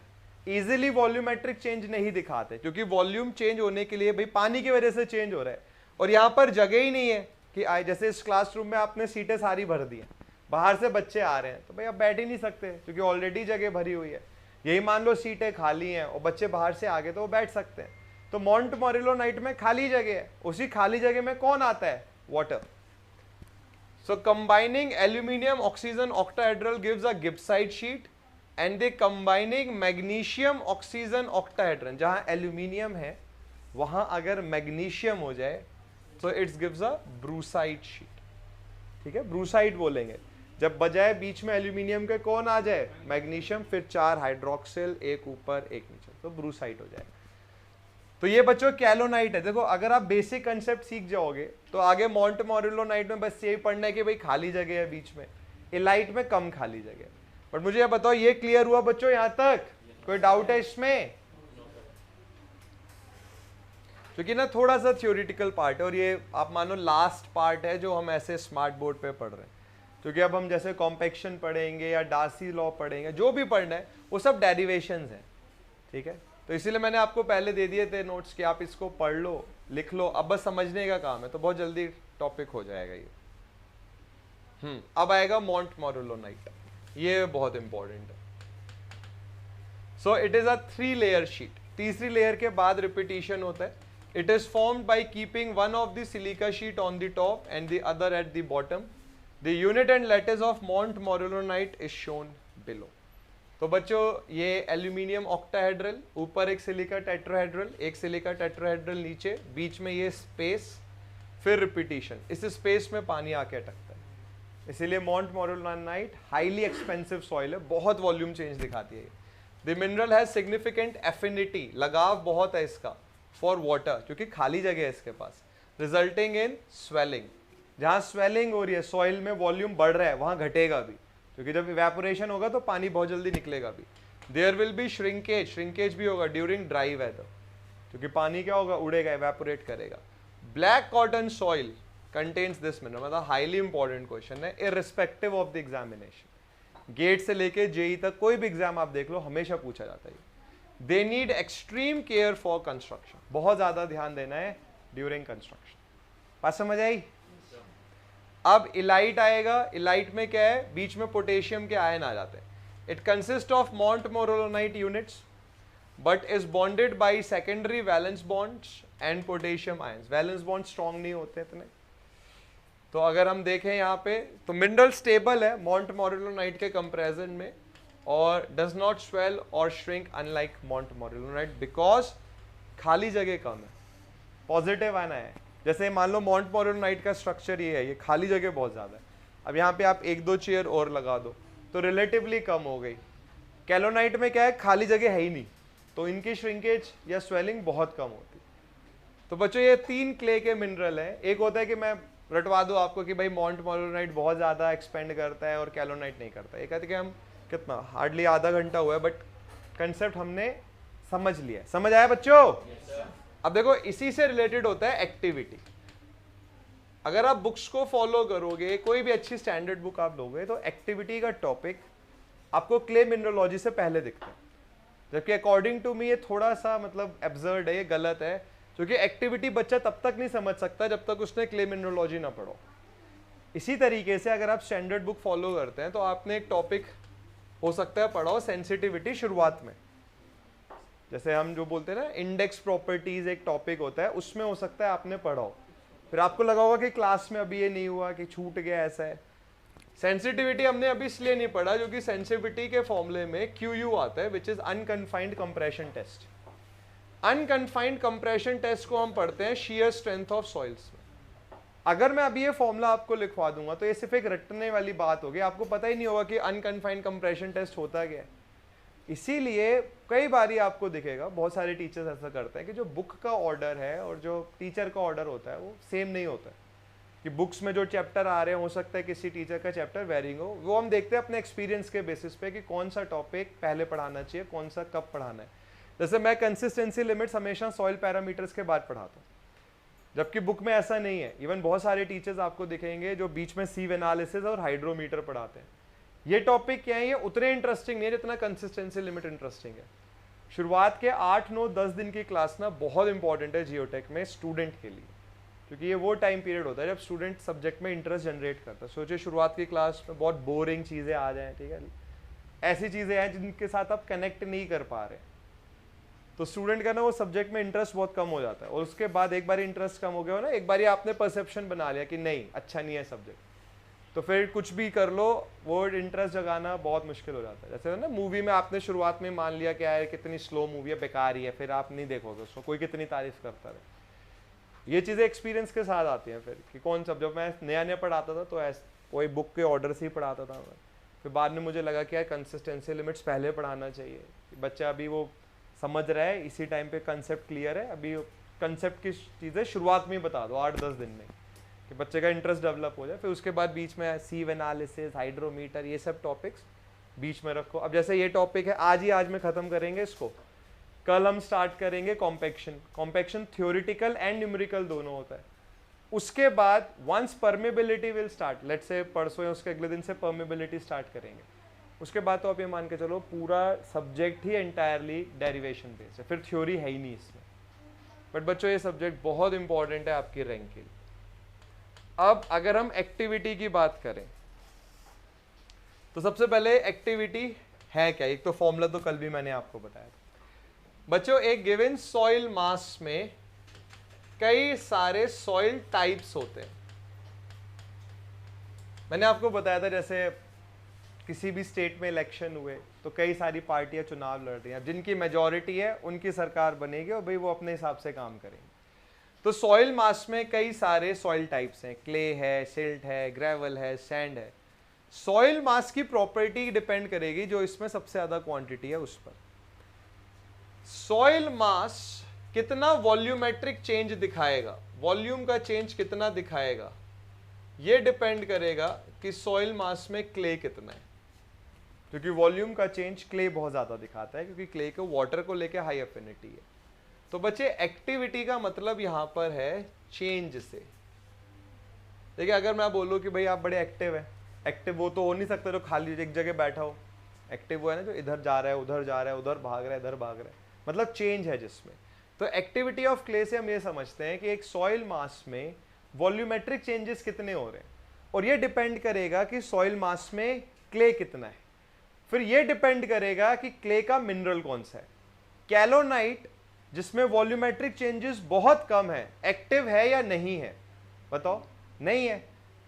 easily volumetric change नहीं दिखाते, क्योंकि वॉल्यूम चेंज होने के लिए भाई पानी की वजह से चेंज हो रहा है और यहाँ पर जगह ही नहीं है, कि आए, जैसे इस क्लासरूम में आपने सीटें सारी भर दी हैं, बाहर से बच्चे आ रहे हैं तो भाई आप बैठ ही नहीं सकते क्योंकि ऑलरेडी जगह भरी हुई है। यही मान लो सीटें खाली हैं और बच्चे बाहर से आ गए तो वो बैठ सकते हैं। तो मॉन्ट मोरेलो नाइट में खाली जगह है, उसी खाली जगह में कौन आता है? Water. So combining aluminium oxygen octahedral gives a gibbsite sheet and the combining magnesium oxygen octahedron, जहां एल्यूमिनियम है वहां अगर मैग्नीशियम हो जाए तो it's gives a brucite sheet. ठीक है, ब्रूसाइट बोलेंगे जब बजाय बीच में एल्यूमिनियम के कौन आ जाए? मैग्नीशियम, फिर 4 हाइड्रोक्सिल, एक ऊपर एक नीचे, तो ब्रूसाइट हो जाएगा। तो ये बच्चों कैलोनाइट है। देखो अगर आप बेसिक कंसेप्ट सीख जाओगे तो आगे मॉन्ट मोरेलो नाइट में बस यही पढ़ना है कि भाई खाली जगह है बीच में, इलाइट में कम खाली जगह है। बट मुझे ये बताओ ये क्लियर हुआ बच्चों यहां तक? कोई डाउट है इसमें? क्योंकि ना थोड़ा सा थ्योरेटिकल पार्ट है और ये आप मानो लास्ट पार्ट है जो हम ऐसे स्मार्ट बोर्ड पे पढ़ रहे हैं, क्योंकि अब हम जैसे कॉम्पैक्शन पढ़ेंगे या डार्सी लॉ पढ़ेंगे, जो भी पढ़ना है वो सब डेरिवेशंस हैं। ठीक है, तो इसीलिए मैंने आपको पहले दे दिए थे नोट्स कि आप इसको पढ़ लो, लिख लो, अब बस समझने का काम है, तो बहुत जल्दी टॉपिक हो जाएगा ये। अब आएगा मॉन्ट मोरेलो नाइट, ये बहुत इंपॉर्टेंट है। So it is a 3 layer sheet, तीसरी लेयर के बाद रिपीटिशन होता है। It is formed by keeping one of the silica sheet on the top and the other at the bottom. The unit and lattice of montmorillonite is shown below. तो बच्चों ये aluminium octahedral, ऊपर एक silica tetrahedral, एक silica tetrahedral नीचे, बीच में ये स्पेस, फिर रिपीटिशन, इस स्पेस में पानी आके अटकता है। इसीलिए montmorillonite highly expensive soil है, बहुत वॉल्यूम चेंज दिखाती है। The mineral has significant affinity, लगाव बहुत है इसका फॉर वाटर, क्योंकि खाली जगह है इसके पास, रिजल्टिंग इन स्वेलिंग। जहां स्वेलिंग हो रही है, सॉइल में वॉल्यूम बढ़ रहा है, वहां घटेगा भी, क्योंकि जब इवेपोरेशन होगा तो पानी बहुत जल्दी निकलेगा भी। There will be shrinkage, shrinkage भी होगा ड्यूरिंग ड्राई वेदर, क्योंकि पानी क्या होगा? उड़ेगा, इवेपोरेट करेगा। Black cotton soil contains this mineral, मतलब हाईली इंपॉर्टेंट क्वेश्चन है, irrespective of the examination. GATE से लेके जेई तक कोई भी एग्जाम आप देख लो, हमेशा पूछा जाता है। They need extreme care for construction, बहुत ज्यादा ध्यान देना है ड्यूरिंग कंस्ट्रक्शन। बात समझ आई? अब इलाइट आएगा, इलाइट में क्या है? बीच में पोटेशियम के आयन आ जाते हैं। It consist of montmorillonite units but is bonded by secondary valence bonds and potassium ions. Valence bond strong नहीं होते इतने। तो अगर हम देखें यहाँ पे तो मिनरल स्टेबल है मॉन्ट मोरेलो नाइट के कंपैरिजन में और डज नॉट स्वेल और shrink unlike montmorillonite because खाली जगह कम है। पॉजिटिव आना है, जैसे मान लो मॉन्ट मोरेलो नाइट का स्ट्रक्चर ये है, ये खाली जगह बहुत ज़्यादा है। अब यहाँ पे आप 1-2 चेयर और लगा दो तो रिलेटिवली कम हो गई। कैलोनाइट में क्या है? खाली जगह है ही नहीं, तो इनकी श्रिंकेज या स्वेलिंग बहुत कम होती। तो बच्चों ये 3 क्ले के मिनरल हैं। एक होता है कि मैं रटवा दूँ आपको कि भाई मॉन्ट मोरेलो नाइट बहुत ज़्यादा एक्सपेंड करता है और कैलोनाइट नहीं करता। एक कहते कि हम कितना हार्डली आधा घंटा हुआ है बट कंसेप्ट हमने समझ लिया। समझ आया बच्चों? अब देखो इसी से रिलेटेड होता है एक्टिविटी। अगर आप बुक्स को फॉलो करोगे, कोई भी अच्छी स्टैंडर्ड बुक आप लोगे, तो एक्टिविटी का टॉपिक आपको क्ले मिनरोलॉजी से पहले दिखता है, जबकि अकॉर्डिंग टू मी ये थोड़ा सा मतलब एब्सर्ड है, ये गलत है, क्योंकि एक्टिविटी बच्चा तब तक नहीं समझ सकता जब तक उसने क्ले मिनरोलॉजी ना पढ़ो। इसी तरीके से अगर आप स्टैंडर्ड बुक फॉलो करते हैं तो आपने एक टॉपिक हो सकता है पढ़ाओ सेंसिटिविटी शुरुआत में, जैसे हम जो बोलते हैं ना इंडेक्स प्रॉपर्टीज एक टॉपिक होता है, उसमें हो सकता है आपने पढ़ाओ, फिर आपको लगा होगा कि क्लास में अभी ये नहीं हुआ कि छूट गया, ऐसा है। सेंसिटिविटी हमने अभी इसलिए नहीं पढ़ा क्योंकि सेंसिटिविटी के फॉर्मूले में QU आता है which is unconfined compression test. Unconfined compression test को हम पढ़ते हैं शेयर स्ट्रेंथ ऑफ सॉइल्स में। अगर मैं अभी ये फॉर्मूला आपको लिखवा दूंगा तो ये सिर्फ एक रटने वाली बात होगी, आपको पता ही नहीं होगा कि अनकन्फाइंड कंप्रेशन टेस्ट होता क्या है। इसीलिए कई बारी आपको दिखेगा, बहुत सारे टीचर्स ऐसा करते हैं कि जो बुक का ऑर्डर है और जो टीचर का ऑर्डर होता है वो सेम नहीं होता है, कि बुक्स में जो चैप्टर आ रहे हैं हो सकता है किसी टीचर का चैप्टर वेरिंग हो। वो हम देखते हैं अपने एक्सपीरियंस के बेसिस पे कि कौन सा टॉपिक पहले पढ़ाना चाहिए, कौन सा कब पढ़ाना है। जैसे मैं कंसिस्टेंसी लिमिट्स हमेशा सॉइल पैरामीटर्स के बाद पढ़ाता हूँ, जबकि बुक में ऐसा नहीं है। इवन बहुत सारे टीचर्स आपको दिखेंगे जो बीच में सीव एनालिसिस और हाइड्रोमीटर पढ़ाते हैं। ये टॉपिक क्या है, ये उतने इंटरेस्टिंग नहीं है जितना कंसिस्टेंसी लिमिट इंटरेस्टिंग है। शुरुआत के 8, 9, 10 दिन की क्लास ना बहुत इंपॉर्टेंट है जियोटेक में स्टूडेंट के लिए, क्योंकि ये वो टाइम पीरियड होता है जब स्टूडेंट सब्जेक्ट में इंटरेस्ट जनरेट करता है। सोचिए शुरुआत की क्लास में बहुत बोरिंग चीज़ें आ जाएं, ठीक है, ऐसी चीज़ें हैं जिनके साथ आप कनेक्ट नहीं कर पा रहे, तो स्टूडेंट का ना वो सब्जेक्ट में इंटरेस्ट बहुत कम हो जाता है। और उसके बाद एक बार इंटरेस्ट कम हो गया हो ना, एक बार आपने परसेप्शन बना लिया कि नहीं अच्छा नहीं है सब्जेक्ट, तो फिर कुछ भी कर लो वो इंटरेस्ट जगाना बहुत मुश्किल हो जाता है। जैसे ना मूवी में आपने शुरुआत में मान लिया कि यार कितनी स्लो मूवी है, बेकार ही है, फिर आप नहीं देखोगे उसको, कोई कितनी तारीफ करता रहे। ये चीज़ें एक्सपीरियंस के साथ आती हैं फिर कि कौन सा, जब मैं नया नया पढ़ाता था तो कोई बुक के ऑर्डर से ही पढ़ाता था मैं, फिर बाद में मुझे लगा कि यार कंसिस्टेंसी लिमिट्स पहले पढ़ाना चाहिए कि बच्चा अभी वो समझ रहा है, इसी टाइम पे कंसेप्ट क्लियर है, अभी कंसेप्ट की चीज़ें शुरुआत में ही बता दो 8-10 दिन में कि बच्चे का इंटरेस्ट डेवलप हो जाए। फिर उसके बाद बीच में सीव एनालिसिस, हाइड्रोमीटर, ये सब टॉपिक्स बीच में रखो। अब जैसे ये टॉपिक है आज में ख़त्म करेंगे इसको, कल हम स्टार्ट करेंगे compaction. Compaction theoretical and numerical दोनों होता है। उसके बाद once permeability will start, let's say परसों या उसके अगले दिन से परमेबिलिटी स्टार्ट करेंगे, उसके बाद तो आप ये मान के चलो पूरा सब्जेक्ट ही एंटायरली डेरिवेशन बेस्ड है, फिर थ्योरी है ही नहीं इसमें। बट बच्चों ये सब्जेक्ट बहुत इंपॉर्टेंट है आपकी रैंक के लिए। अब अगर हम एक्टिविटी की बात करें तो सबसे पहले एक्टिविटी है क्या, एक तो फॉर्मूला तो कल भी मैंने आपको बताया था बच्चों। एक गिवन सॉइल मास में कई सारे सॉइल टाइप्स होते हैं। मैंने आपको बताया था जैसे किसी भी स्टेट में इलेक्शन हुए तो कई सारी पार्टियां चुनाव लड़ रही हैं, अब जिनकी मेजॉरिटी है उनकी सरकार बनेगी और भाई वो अपने हिसाब से काम करेंगे। तो सॉइल मास में कई सारे सॉइल टाइप्स हैं, क्ले है, सिल्ट है, ग्रेवल है, सैंड है। सॉइल मास की प्रॉपर्टी डिपेंड करेगी जो इसमें सबसे ज्यादा क्वांटिटी है उस पर। सॉइल मास कितना वॉल्यूमेट्रिक चेंज दिखाएगा, वॉल्यूम का चेंज कितना दिखाएगा, ये डिपेंड करेगा कि सॉइल मास में क्ले कितना है, क्योंकि वॉल्यूम का चेंज क्ले बहुत ज्यादा दिखाता है क्योंकि क्ले को वाटर को लेकर हाई एफिनिटी है। तो बच्चे एक्टिविटी का मतलब यहां पर है चेंज से। देखिए अगर मैं बोलूं कि भाई आप बड़े एक्टिव है, एक्टिव वो तो हो नहीं सकता जो खाली एक जगह बैठा हो, एक्टिव वो है ना जो इधर जा रहा है, उधर जा रहा है, उधर भाग रहा है, इधर भाग रहा है, मतलब चेंज है जिसमें। तो एक्टिविटी ऑफ क्ले से हम ये समझते हैं कि एक सॉइल मास में वॉल्यूमेट्रिक चेंजेस कितने हो रहे हैं, और ये डिपेंड करेगा कि सॉइल मास में क्ले कितना है। फिर ये डिपेंड करेगा कि क्ले का मिनरल कौन सा है। कैलोनाइट जिसमें वॉल्यूमेट्रिक चेंजेस बहुत कम है, एक्टिव है या नहीं है, बताओ? नहीं है,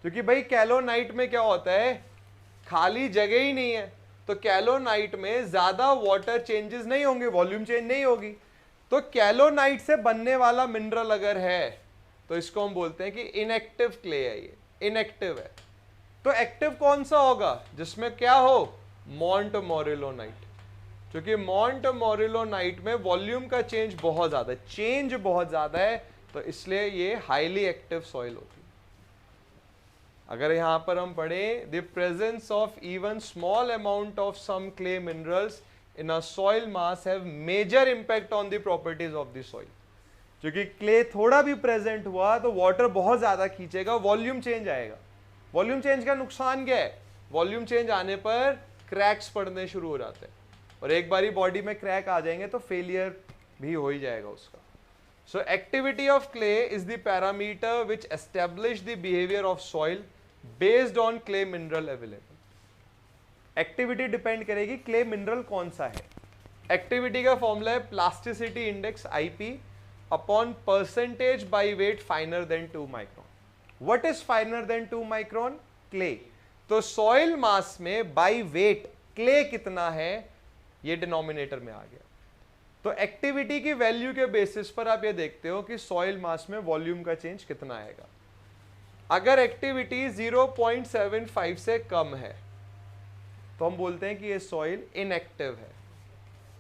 क्योंकि भाई कैलोनाइट में क्या होता है, खाली जगह ही नहीं है, तो कैलोनाइट में ज्यादा वाटर चेंजेस नहीं होंगे, वॉल्यूम चेंज नहीं होगी। तो कैलोनाइट से बनने वाला मिनरल अगर है तो इसको हम बोलते हैं कि इनएक्टिव क्ले है, ये इनएक्टिव है। तो एक्टिव कौन सा होगा, जिसमें क्या हो, मॉन्टमोरिलोनाइट, क्योंकि मॉन्टमोरिलोनाइट में वॉल्यूम का चेंज बहुत ज्यादा है, चेंज बहुत ज्यादा है, तो इसलिए ये हाईली एक्टिव सॉइल होती है। अगर यहां पर हम पढ़ें the presence of even small amount of some clay minerals in a soil mass have major impact on the properties of the soil. क्योंकि क्ले थोड़ा भी प्रेजेंट हुआ तो वाटर बहुत ज्यादा खींचेगा, वॉल्यूम चेंज आएगा। वॉल्यूम चेंज का नुकसान क्या है, वॉल्यूम चेंज आने पर क्रैक्स पड़ने शुरू हो जाते हैं, और एक बारी बॉडी में क्रैक आ जाएंगे तो फेलियर भी हो ही जाएगा उसका। So activity of clay is the parameter which establish the behaviour of soil based on clay mineral available. Activity depend करेगी क्ले मिनरल कौन सा है। एक्टिविटी का फॉर्मूला है plasticity index IP upon percentage by weight finer than 2 micron. What is finer than 2 micron? Clay. तो soil mass में by wait clay कितना है, ये डिनोमिनेटर में आ गया। तो एक्टिविटी की वैल्यू के बेसिस पर आप ये देखते हो कि सॉइल मास में वॉल्यूम का चेंज कितना आएगा। अगर एक्टिविटी 0.75 से कम है तो हम बोलते हैं कि ये सॉइल इनएक्टिव है,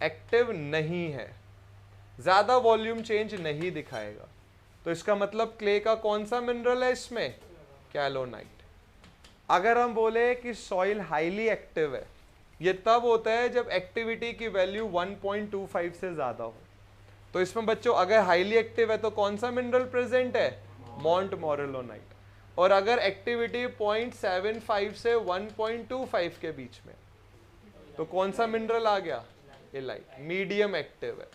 एक्टिव नहीं है, ज्यादा वॉल्यूम चेंज नहीं दिखाएगा। तो इसका मतलब क्ले का कौन सा मिनरल है इसमें, कैलोनाइट। अगर हम बोले कि सॉइल हाईली एक्टिव है, ये तब होता है जब एक्टिविटी की वैल्यू 1.25 से ज्यादा हो। तो इसमें बच्चों अगर हाईली एक्टिव है तो कौन सा मिनरल प्रेजेंट है, मॉन्टमोरिलोनाइट। और अगर एक्टिविटी 0.75 से 1.25 के बीच में तो कौन सा मिनरल आ गया, इलाइट। मीडियम एक्टिव है,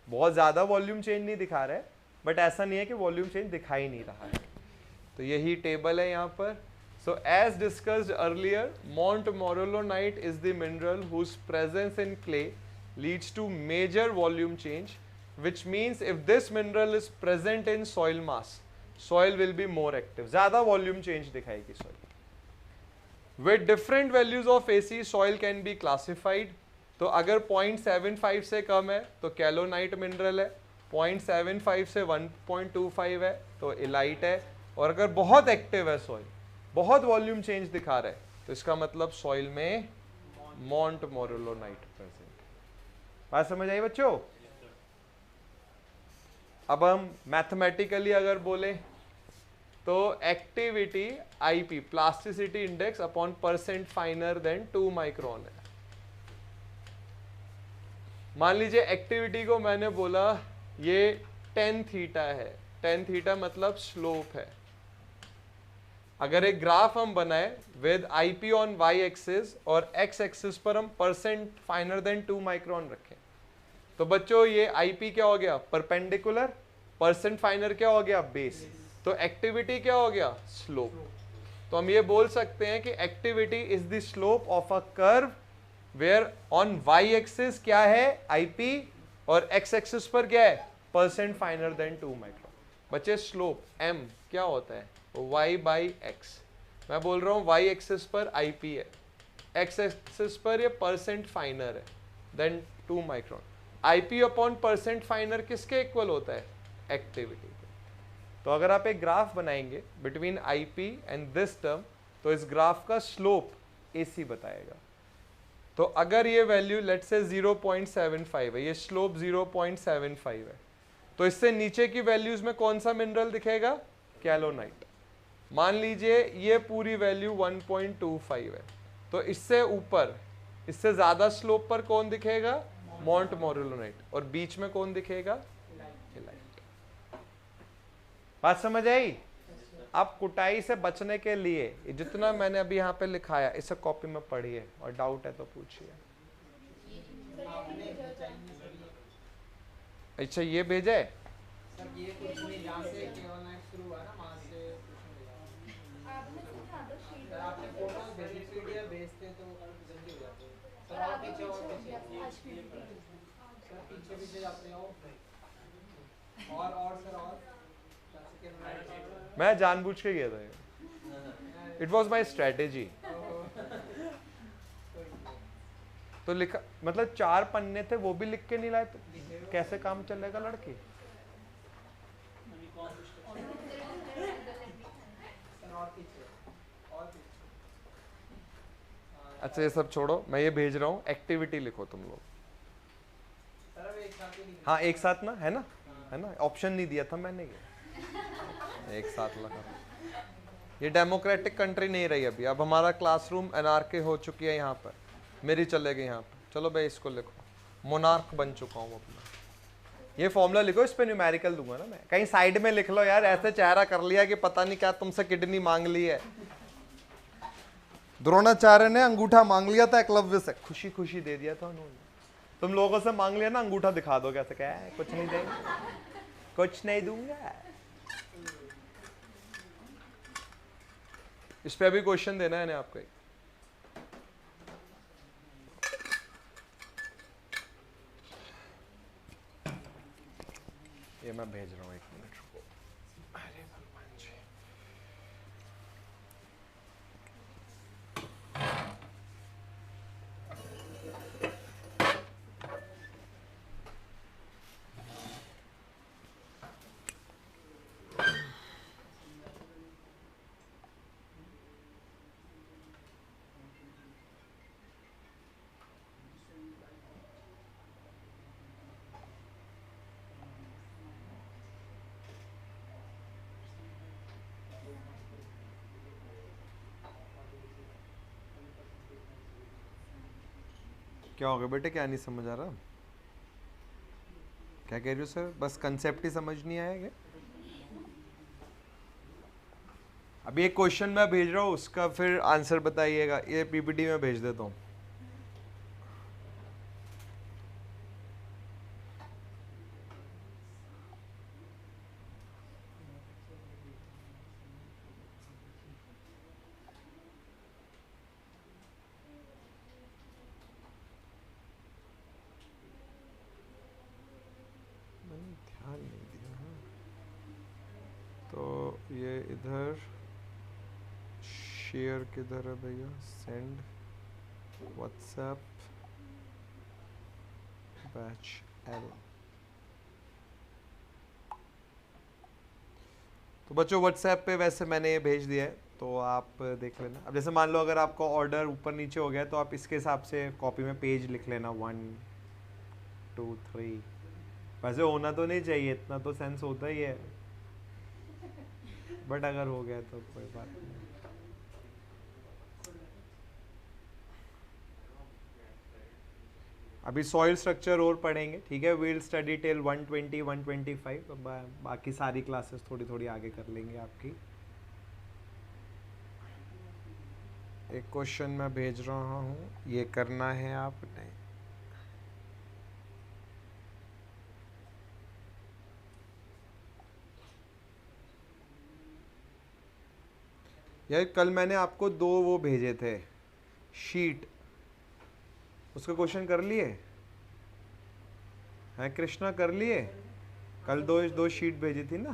बहुत ज्यादा वॉल्यूम चेंज नहीं दिखा रहा है, बट ऐसा नहीं है कि वॉल्यूम चेंज दिखाई नहीं रहा है। तो यही टेबल है यहाँ पर। So as discussed earlier, montmorillonite is the mineral whose presence in clay leads to major volume change, which means if this mineral is present in soil mass, soil will be more active, ज़्यादा volume change दिखाएगी soil। With different values of AC, soil can be classified। तो अगर 0.75 से कम है तो कैलोनाइट mineral है, 0.75 से 1.25 है तो इलाइट है, और अगर बहुत एक्टिव है सॉइल, बहुत वॉल्यूम चेंज दिखा रहा है, तो इसका मतलब सॉइल में मोंटमोरेलोनाइट प्रेजेंट। बात समझ आई बच्चों? अब हम मैथमेटिकली अगर बोले तो activity IP, plasticity index upon percent finer than 2 micron है। मान लीजिए एक्टिविटी को मैंने बोला ये 10 थीटा है, 10 थीटा मतलब स्लोप है। अगर एक ग्राफ हम बनाए with IP on Y axis और एक्स एक्सिस पर हम परसेंट फाइनर देन 2 माइक्रोन रखें, तो बच्चों ये आईपी क्या हो गया? परपेंडिकुलर। परसेंट फाइनर क्या हो गया? बेस। तो एक्टिविटी क्या हो गया? स्लोप। तो हम ये बोल सकते हैं कि activity is the slope of a curve where on Y axis क्या है? आईपी, और एक्स एक्सिस पर क्या है? Percent finer than 2 micron. बच्चे स्लोप एम क्या होता है? Y by X. मैं बोल रहा हूँ वाई एक्सिस पर आईपी है, एक्स एक्सिस पर ये परसेंट फाइनर है than 2 micron. IP upon percent finer किसके इक्वल होता है? एक्टिविटी। तो अगर आप एक ग्राफ बनाएंगे between IP and this term, तो इस ग्राफ का स्लोप एसी बताएगा। तो अगर ये वैल्यू लेट्स से 0.75 है, ये स्लोप 0.75 है, तो इससे नीचे की वैल्यूज में कौन सा मिनरल दिखेगा? कैलोनाइट। मान लीजिए ये पूरी वैल्यू 1.25 है, तो इससे ऊपर, इससे ज्यादा स्लोप पर कौन दिखेगा? मोंटमोरेलोनाइट। और बीच में कौन दिखेगा? इलाइट। बात समझ आई? आप कुटाई से बचने के लिए जितना मैंने अभी यहाँ पे लिखाया इसे कॉपी में पढ़िए, और डाउट है तो पूछिए। अच्छा ये भेजे सर, ये कुछ नहीं, जहाँ से कैलोनाइट शुरू हुआ ना वहाँ से सर आपने फोटो भेजी, पीडीएफ भेजते तो जल्दी हो जाते। सर और पीछे, और पीछे सर, पीछे पीछे जाते हो, और सर, और मैं जानबूझ के गया था, इट वॉज माई स्ट्रेटेजी। तो लिखा मतलब 4 पन्ने थे वो भी लिख के नहीं लाए, तो कैसे काम चलेगा लड़की? अच्छा ये सब छोड़ो, मैं ये भेज रहा हूँ, एक्टिविटी लिखो तुम लोग। हाँ एक साथ ना, है ना? है ना? ऑप्शन नहीं दिया था मैंने, ये एक साथ लगा। ये डेमोक्रेटिक कंट्री नहीं रही अभी, अब हमारा क्लासरूम एनार्की हो चुकी है यहाँ पर, मेरी चलेगी यहाँ पर। चलो भाई इसको लिखो, मोनार्क बन चुका हूँ अपना। ये फॉर्मूला लिखो, इस पे न्यूमेरिकल दूंगा ना मैं, कहीं साइड में लिख लो यार, ऐसे चेहरा कर लिया कि पता नहीं क्या तुमसे किडनी मांग ली है। द्रोणाचार्य ने अंगूठा मांग लिया था एकलव्य से, खुशी खुशी दे दिया था उन्होंने। तुम लोगों से मांग लिया ना अंगूठा, दिखा दो कैसे, क्या है? कुछ नहीं देंगे, कुछ नहीं दूंगा। इस पे अभी क्वेश्चन देना है ना आपको। ये मैं भेज रहा हूँ, 1 मिनट रुको। अरे भगवान जी, क्या हो गया बेटे? क्या नहीं समझ आ रहा? क्या कह रही हो सर? बस कंसेप्ट ही समझ नहीं आया क्या? अभी एक क्वेश्चन मैं भेज रहा हूँ, उसका फिर आंसर बताइएगा। ये पीपीटी में भेज देता हूँ। शेयर किधर है भैया? Send WhatsApp batch L. तो बच्चों व्हाट्सएप पे वैसे मैंने ये भेज दिया है, तो आप देख लेना। अब जैसे मान लो अगर आपका ऑर्डर ऊपर नीचे हो गया तो आप इसके हिसाब से कॉपी में पेज लिख लेना 1 2 3। वैसे होना तो नहीं चाहिए, इतना तो सेंस होता ही है, बट अगर हो गया तो कोई बात नहीं। अभी सॉइल स्ट्रक्चर और पढ़ेंगे, ठीक है। We'll study till 120 125। बाकी सारी क्लासेस थोड़ी थोड़ी आगे कर लेंगे आपकी। एक क्वेश्चन मैं भेज रहा हूँ, ये करना है आपने। यार कल मैंने आपको 2 वो भेजे थे शीट, उसका क्वेश्चन कर लिए हैं? कृष्णा कर लिए? कल दो शीट भेजी थी ना।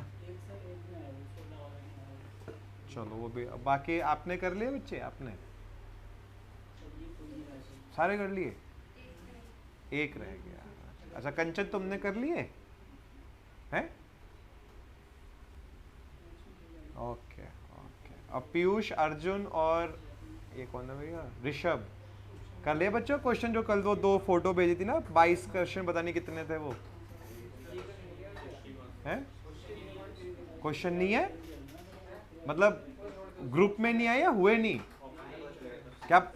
चलो वो भी, बाकी आपने कर लिए बच्चे? आपने सारे कर लिए? एक रह गया। अच्छा कंचन तुमने कर लिए हैं? Okay okay. अब पीयूष, अर्जुन और ये कौन है भैया, ऋषभ कर लिए बच्चों क्वेश्चन? जो कल वो 2 फोटो भेजी थी ना, 22 क्वेश्चन, पता नहीं कितने थे वो हैं? क्वेश्चन नहीं है मतलब ग्रुप में नहीं आए या हुए नहीं? क्या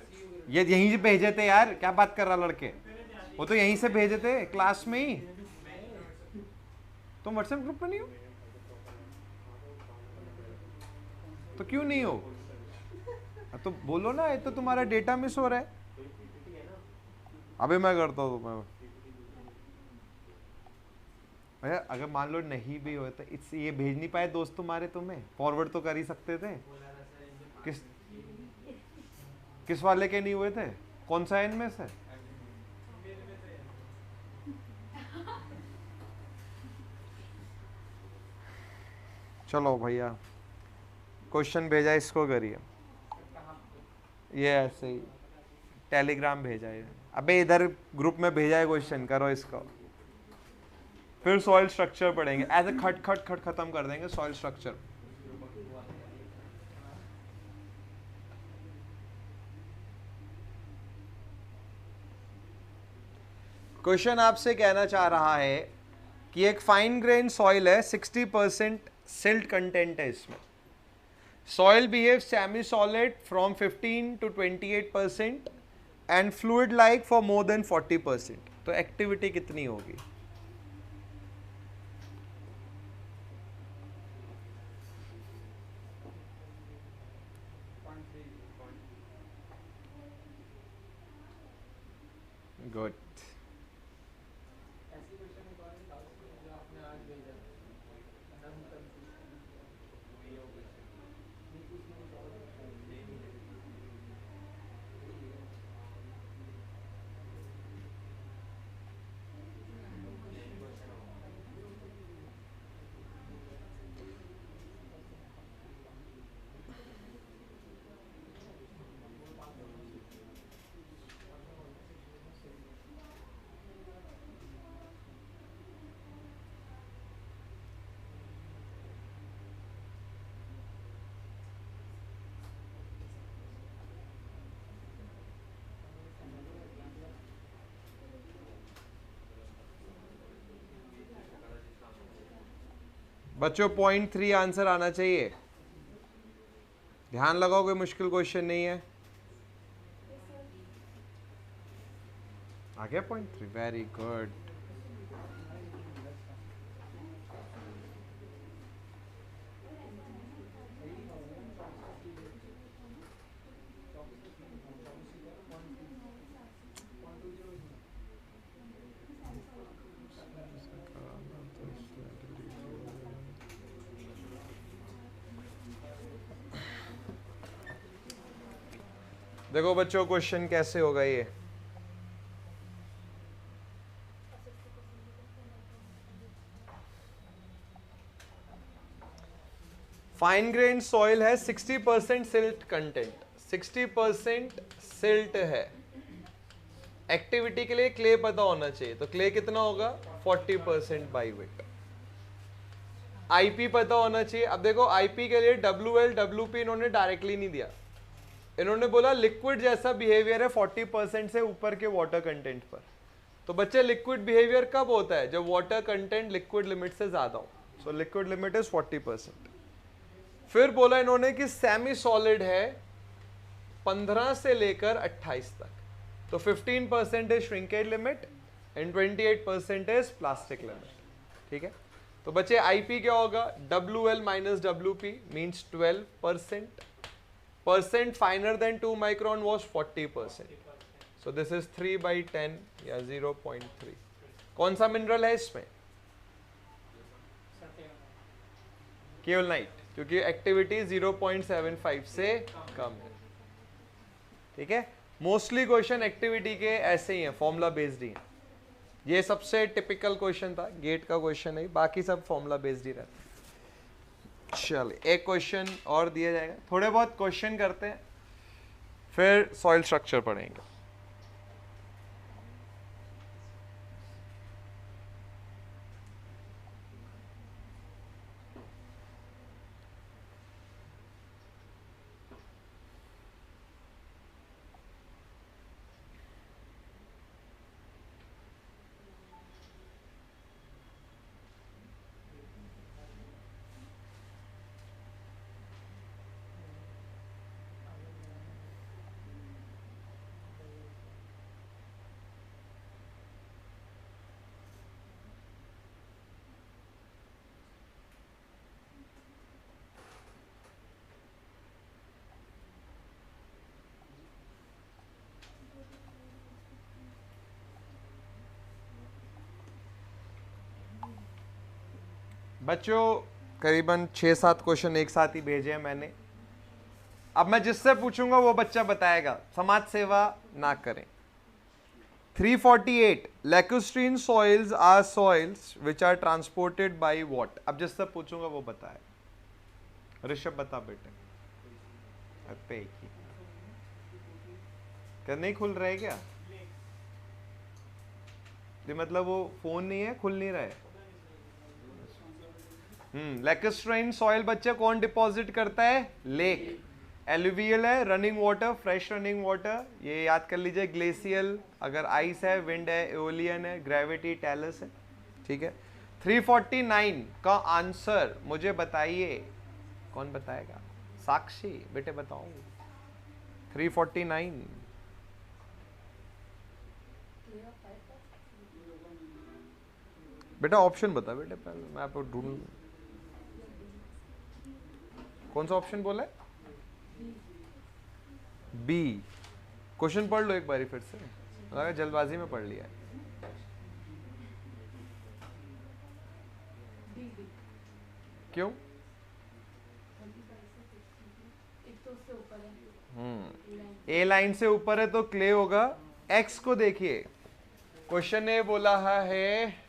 ये यहीं से भेजे थे यार? क्या बात कर रहा लड़के, वो तो यहीं से भेजे थे क्लास में ही। तुम व्हाट्सएप ग्रुप में नहीं हो तो क्यों नहीं हो? तो बोलो ना, ये तो तुम्हारा डेटा मिस हो रहा है। अभी मैं करता हूँ मैं। भैया अगर मान लो नहीं भी हो तो इससे ये भेज नहीं पाए दोस्त तुम्हारे, तुम्हें फॉरवर्ड तो कर ही सकते थे। किस किस वाले के नहीं हुए थे? कौन सा है इनमें से? चलो भैया क्वेश्चन भेजा, इसको करिए। ये ऐसे ही टेलीग्राम भेजा है। अबे इधर ग्रुप में भेजा है क्वेश्चन, करो इसको। फिर सॉइल स्ट्रक्चर पढ़ेंगे, ऐसे खट खट खट खत्म कर देंगे सॉइल स्ट्रक्चर। क्वेश्चन आपसे कहना चाह रहा है कि एक फाइन ग्रेन सॉइल है, 60% सिल्ट कंटेंट है इसमें। Soil behave semi solid from 15 to 28% and fluid like for more than 40%। तो एक्टिविटी कितनी होगी? गुड। ऐसी क्वेश्चन एक और निकाल सकते हैं जो आपने आज भेजा था, नन कंसिस्टेंट नहीं, उसमें कुछ और बच्चों 0.3 आंसर आना चाहिए, ध्यान लगाओ, कोई मुश्किल क्वेश्चन नहीं है। आ गया 0.3, वेरी गुड। देखो बच्चों क्वेश्चन कैसे होगा ये। फाइन ग्रेन सॉइल है 60% सिल्ट कंटेंट, 60% सिल्ट है। एक्टिविटी के लिए क्ले पता होना चाहिए, तो क्ले कितना होगा 40% बाई वेट। आईपी पता होना चाहिए। अब देखो आईपी के लिए WL WP इन्होंने डायरेक्टली नहीं दिया, इन्होंने बोला लिक्विड जैसा बिहेवियर है 40% से ऊपर के वाटर कंटेंट पर। तो बच्चे लिक्विड बिहेवियर कब होता है, जब वाटर कंटेंट लिक्विड लिमिट से ज्यादा हो। So liquid limit is 40%। फिर बोला इन्होंने कि सेमी सॉलिड है 15 से लेकर 28 तक, तो 15% is shrinkage limit and 28% is plastic limit. ठीक है, तो बच्चे आईपी क्या होगा, WL minus WP means 12%, percent finer than 2 micron was 40%, so this is 3/10 या 0.3। कौन सा मिनरल है इसमें, केवलाइट, क्योंकि एक्टिविटी 0.75 से कम है। ठीक है, मोस्टली क्वेश्चन एक्टिविटी के ऐसे ही हैं, फॉर्मूला बेस्ड ही हैं। ये सबसे टिपिकल क्वेश्चन था, गेट का क्वेश्चन है, बाकी सब फॉर्मूला बेस्ड ही रहता है। चलिए एक क्वेश्चन और दिया जाएगा, थोड़े बहुत क्वेश्चन करते हैं फिर सॉइल स्ट्रक्चर पढ़ेंगे। बच्चों करीबन 6-7 क्वेश्चन एक साथ ही भेजे हैं मैंने। अब मैं जिससे पूछूंगा वो बच्चा बताएगा, समाज सेवा ना करें। 348 lacustrine soils are soils which are transported by what. अब जिससे पूछूंगा वो बताए। ऋषभ बता बेटे। अरे क्या नहीं खुल रहा है क्या, ये मतलब वो फोन नहीं है, खुल नहीं रहा है। लैक्यूस्ट्रीन सॉइल बच्चे कौन डिपॉजिट करता है, लेक। एलुवियल है, running water, fresh running water, ये याद कर लीजिए। ग्लेशियल अगर आइस है, विंड है, एओलियन है, ग्रेविटी टैलस है। ठीक है, 349 का आंसर मुझे बताइए, कौन बताएगा, साक्षी बेटे बताओ। 349 बेटा ऑप्शन बता बेटे, पहले मैं आपको ढूंढ। कौन सा ऑप्शन बोला है, बी। क्वेश्चन पढ़ लो एक बारी फिर से, लगा जल्दबाजी में पढ़ लिया है। क्यों, ए लाइन से ऊपर है तो क्ले होगा। एक्स को देखिए, क्वेश्चन ने बोला है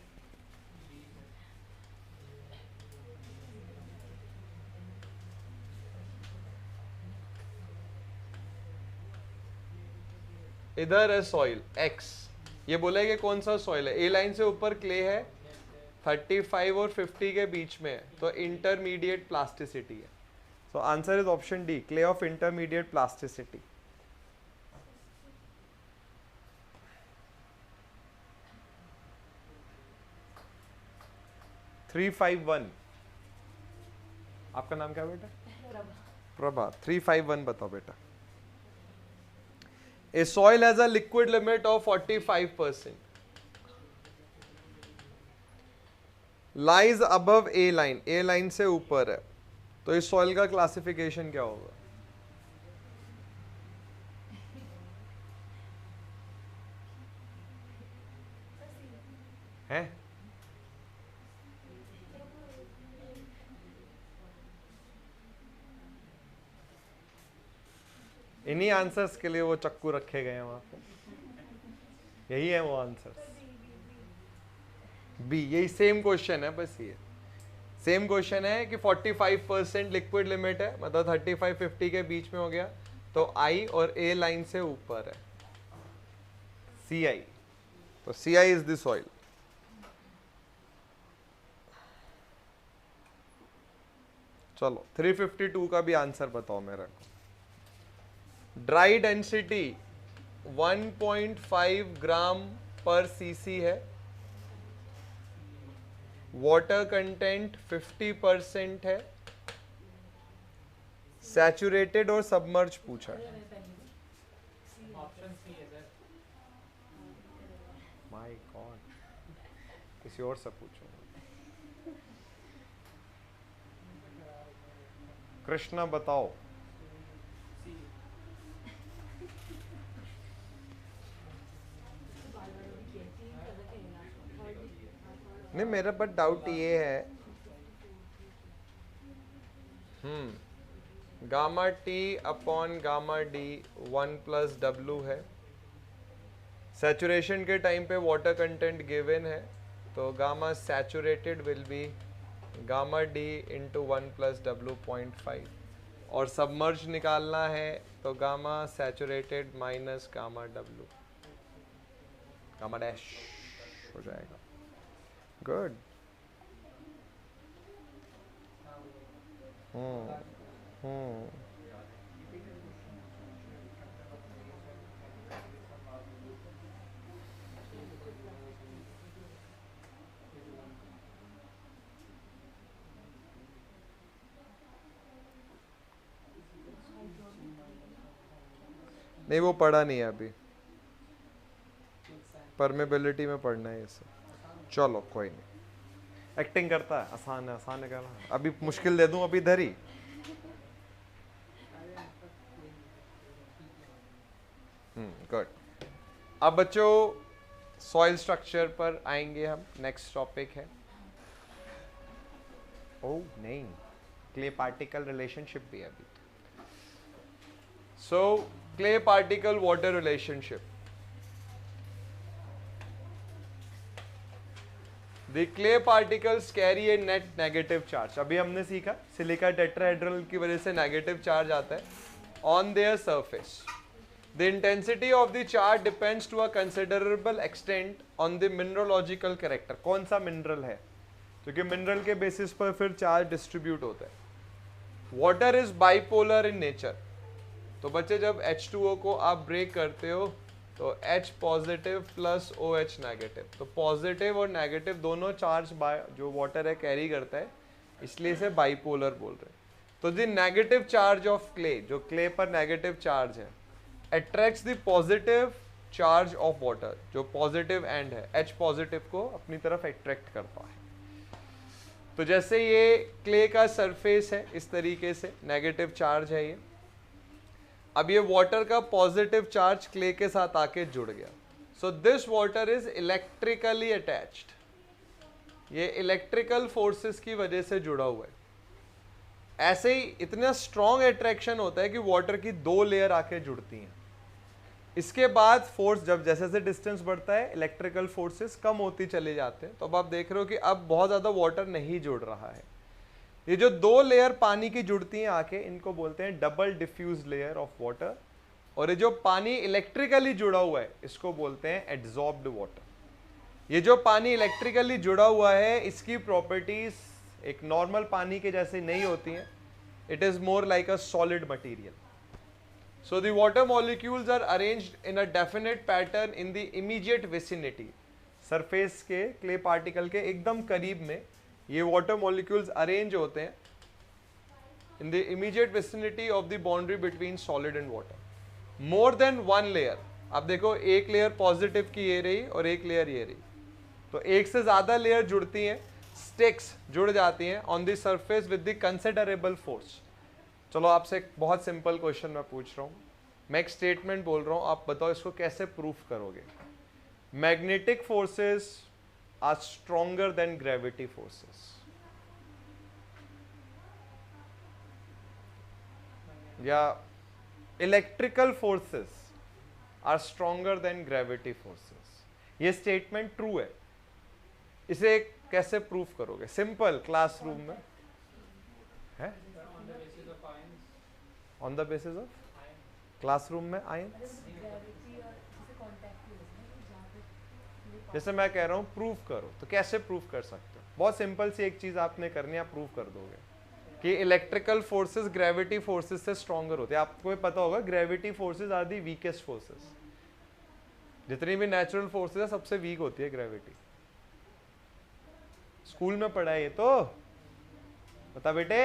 इधर है सॉइल एक्स, ये बोला है कि कौन सा सॉइल है। ए लाइन से ऊपर क्ले है, 35 और 50 के बीच में है, तो इंटरमीडिएट प्लास्टिसिटी है। So answer is option D, clay of intermediate plasticity. Three 351 आपका नाम क्या बेटा, प्रभा। 351 बताओ बेटा। A soil has a liquid limit of 45%. Lies above A line. A line से ऊपर है, तो इस सॉइल का क्लासिफिकेशन क्या होगा, है? इन्हीं आंसर्स के लिए वो चक्कू रखे गए हैं वहां पे, यही है वो आंसर्स। बी, यही सेम क्वेश्चन है, बस ये सेम क्वेश्चन है कि 45% लिक्विड लिमिट है, मतलब 35-50 के बीच में हो गया, तो आई और ए लाइन से ऊपर है सी आई, तो सी आई इज द सॉइल। चलो 352 का भी आंसर बताओ मेरे को। ड्राई डेंसिटी 1.5 ग्राम पर सीसी है, वाटर कंटेंट 50% है, सैचुरेटेड और सबमर्ज पूछा है। ऑप्शन सी है सर। माय गॉड, किसी और से पूछो। कृष्णा बताओ। नहीं, मेरा बट डाउट ये है, gamma T upon gamma D 1+W है, सैचुरेशन के टाइम पे वाटर कंटेंट गिवन है, तो gamma saturated will be gamma D into 1+W.5, और सबमर्ज निकालना है तो gamma saturated minus gamma W, gamma dash हो जाएगा। गुड। नहीं, वो पढ़ा नहीं है अभी, परमेबिलिटी में पढ़ना है इसे। चलो कोई नहीं, एक्टिंग करता है, आसान है, आसान है कहना, अभी मुश्किल दे दूं अभी इधर ही। गुड। अब बच्चों सॉइल स्ट्रक्चर पर आएंगे हम, नेक्स्ट टॉपिक है, ओह नहीं, क्ले पार्टिकल रिलेशनशिप भी है अभी। So clay particle water relationship, The clay particles carry a net negative charge. अभी हमने सीखा सिलिका टेट्राहेड्रल की वजह से नेगेटिव चार्ज आता है on their surface. The intensity of the charge depends to a considerable extent on the mineralogical character. कौन सा मिनरल है, क्योंकि मिनरल के बेसिस पर फिर चार्ज डिस्ट्रीब्यूट होता है। Water is bipolar in nature, तो बच्चे जब H2O को आप ब्रेक करते हो तो H positive plus OH negative, तो पॉजिटिव और नेगेटिव दोनों चार्ज जो वाटर है कैरी करता है, इसलिए इसे बाइपोलर बोल रहे हैं। तो the negative charge of clay, जो क्ले पर नेगेटिव चार्ज है, attracts the positive charge of water, जो पॉजिटिव एंड है H पॉजिटिव को अपनी तरफ अट्रैक्ट करता है। तो जैसे ये क्ले का सरफेस है, इस तरीके से नेगेटिव चार्ज है ये, अब ये वाटर का पॉजिटिव चार्ज क्ले के साथ आके जुड़ गया, so this water is electrically attached, ये इलेक्ट्रिकल फोर्सेस की वजह से जुड़ा हुआ है। ऐसे ही इतना स्ट्रॉन्ग अट्रैक्शन होता है कि वाटर की दो लेयर आके जुड़ती हैं, इसके बाद फोर्स जब जैसे जैसे डिस्टेंस बढ़ता है इलेक्ट्रिकल फोर्सेस कम होती चले जाते हैं, तो अब आप देख रहे हो कि अब बहुत ज़्यादा वाटर नहीं जुड़ रहा है। ये जो दो लेयर पानी की जुड़ती हैं आके, इनको बोलते हैं double diffuse layer of water, और ये जो पानी इलेक्ट्रिकली जुड़ा हुआ है इसको बोलते हैं एड्सॉर्ब्ड वाटर। ये जो पानी इलेक्ट्रिकली जुड़ा हुआ है इसकी प्रॉपर्टीज एक नॉर्मल पानी के जैसे नहीं होती हैं, it is more like a solid material. So the water molecules are arranged in a definite pattern in the immediate vicinity. Surface के क्ले पार्टिकल के एकदम करीब में ये वाटर मॉलिक्यूल्स अरेंज होते हैं in the immediate vicinity of the boundary between solid and water. More than one layer. अब देखो एक लेयर पॉजिटिव की ये रही और एक लेयर ये रही, तो एक से ज़्यादा लेयर जुड़ती हैं, स्टिक्स जुड़ जाती हैं on the surface with the considerable force. चलो आपसे एक बहुत सिंपल क्वेश्चन मैं पूछ रहा हूँ, मैं एक स्टेटमेंट बोल रहा हूँ, आप बताओ इसको कैसे प्रूफ करोगे। Magnetic forces are stronger than gravity forces, या electrical forces are stronger than gravity forces. ये स्टेटमेंट ट्रू है, इसे कैसे प्रूफ करोगे? सिंपल, क्लासरूम में है, on the basis of classroom में आयन। ग्रेविटी और जैसे कांटेक्ट की वजह से जहाँ पे जैसे मैं कह रहा हूँ प्रूफ करो, तो कैसे प्रूफ कर सकते हो? बहुत सिंपल सी एक चीज आपने करनी है, आप प्रूफ कर दोगे कि इलेक्ट्रिकल फोर्सेस ग्रेविटी फोर्सेस से स्ट्रॉन्गर होते हैं। आपको भी पता होगा gravity forces are the weakest forces. जितनी भी नेचुरल फोर्सेस है सबसे वीक होती है ग्रेविटी। स्कूल में पढ़ा है ये तो, बता बेटे।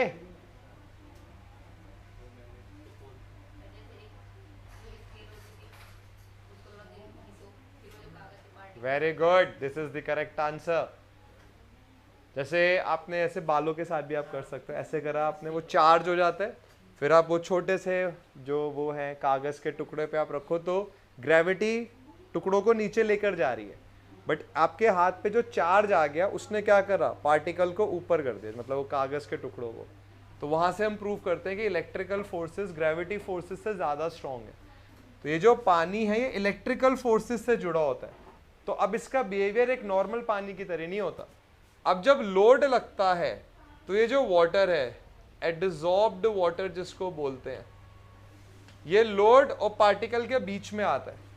Very good, this is the correct answer. जैसे आपने ऐसे बालों के साथ भी आप कर सकते हो, ऐसे करा आपने, वो चार्ज हो जाता है, फिर आप वो छोटे से जो वो है कागज के टुकड़े पे आप रखो तो ग्रेविटी टुकड़ों को नीचे लेकर जा रही है, बट आपके हाथ पे जो चार्ज आ गया उसने क्या करा, पार्टिकल को ऊपर कर दिया, मतलब वो कागज के टुकड़ों को। तो वहां से हम प्रूव करते हैं कि इलेक्ट्रिकल फोर्सेस ग्रेविटी फोर्सेस से ज्यादा स्ट्रॉन्ग है। तो ये जो पानी है ये इलेक्ट्रिकल फोर्सेस से जुड़ा होता है। तो अब इसका बिहेवियर एक नॉर्मल पानी की तरह नहीं होता। अब जब लोड लगता है तो ये जो वाटर है, एडजॉर्ब्ड वाटर जिसको बोलते हैं, ये लोड और पार्टिकल के बीच में आता है।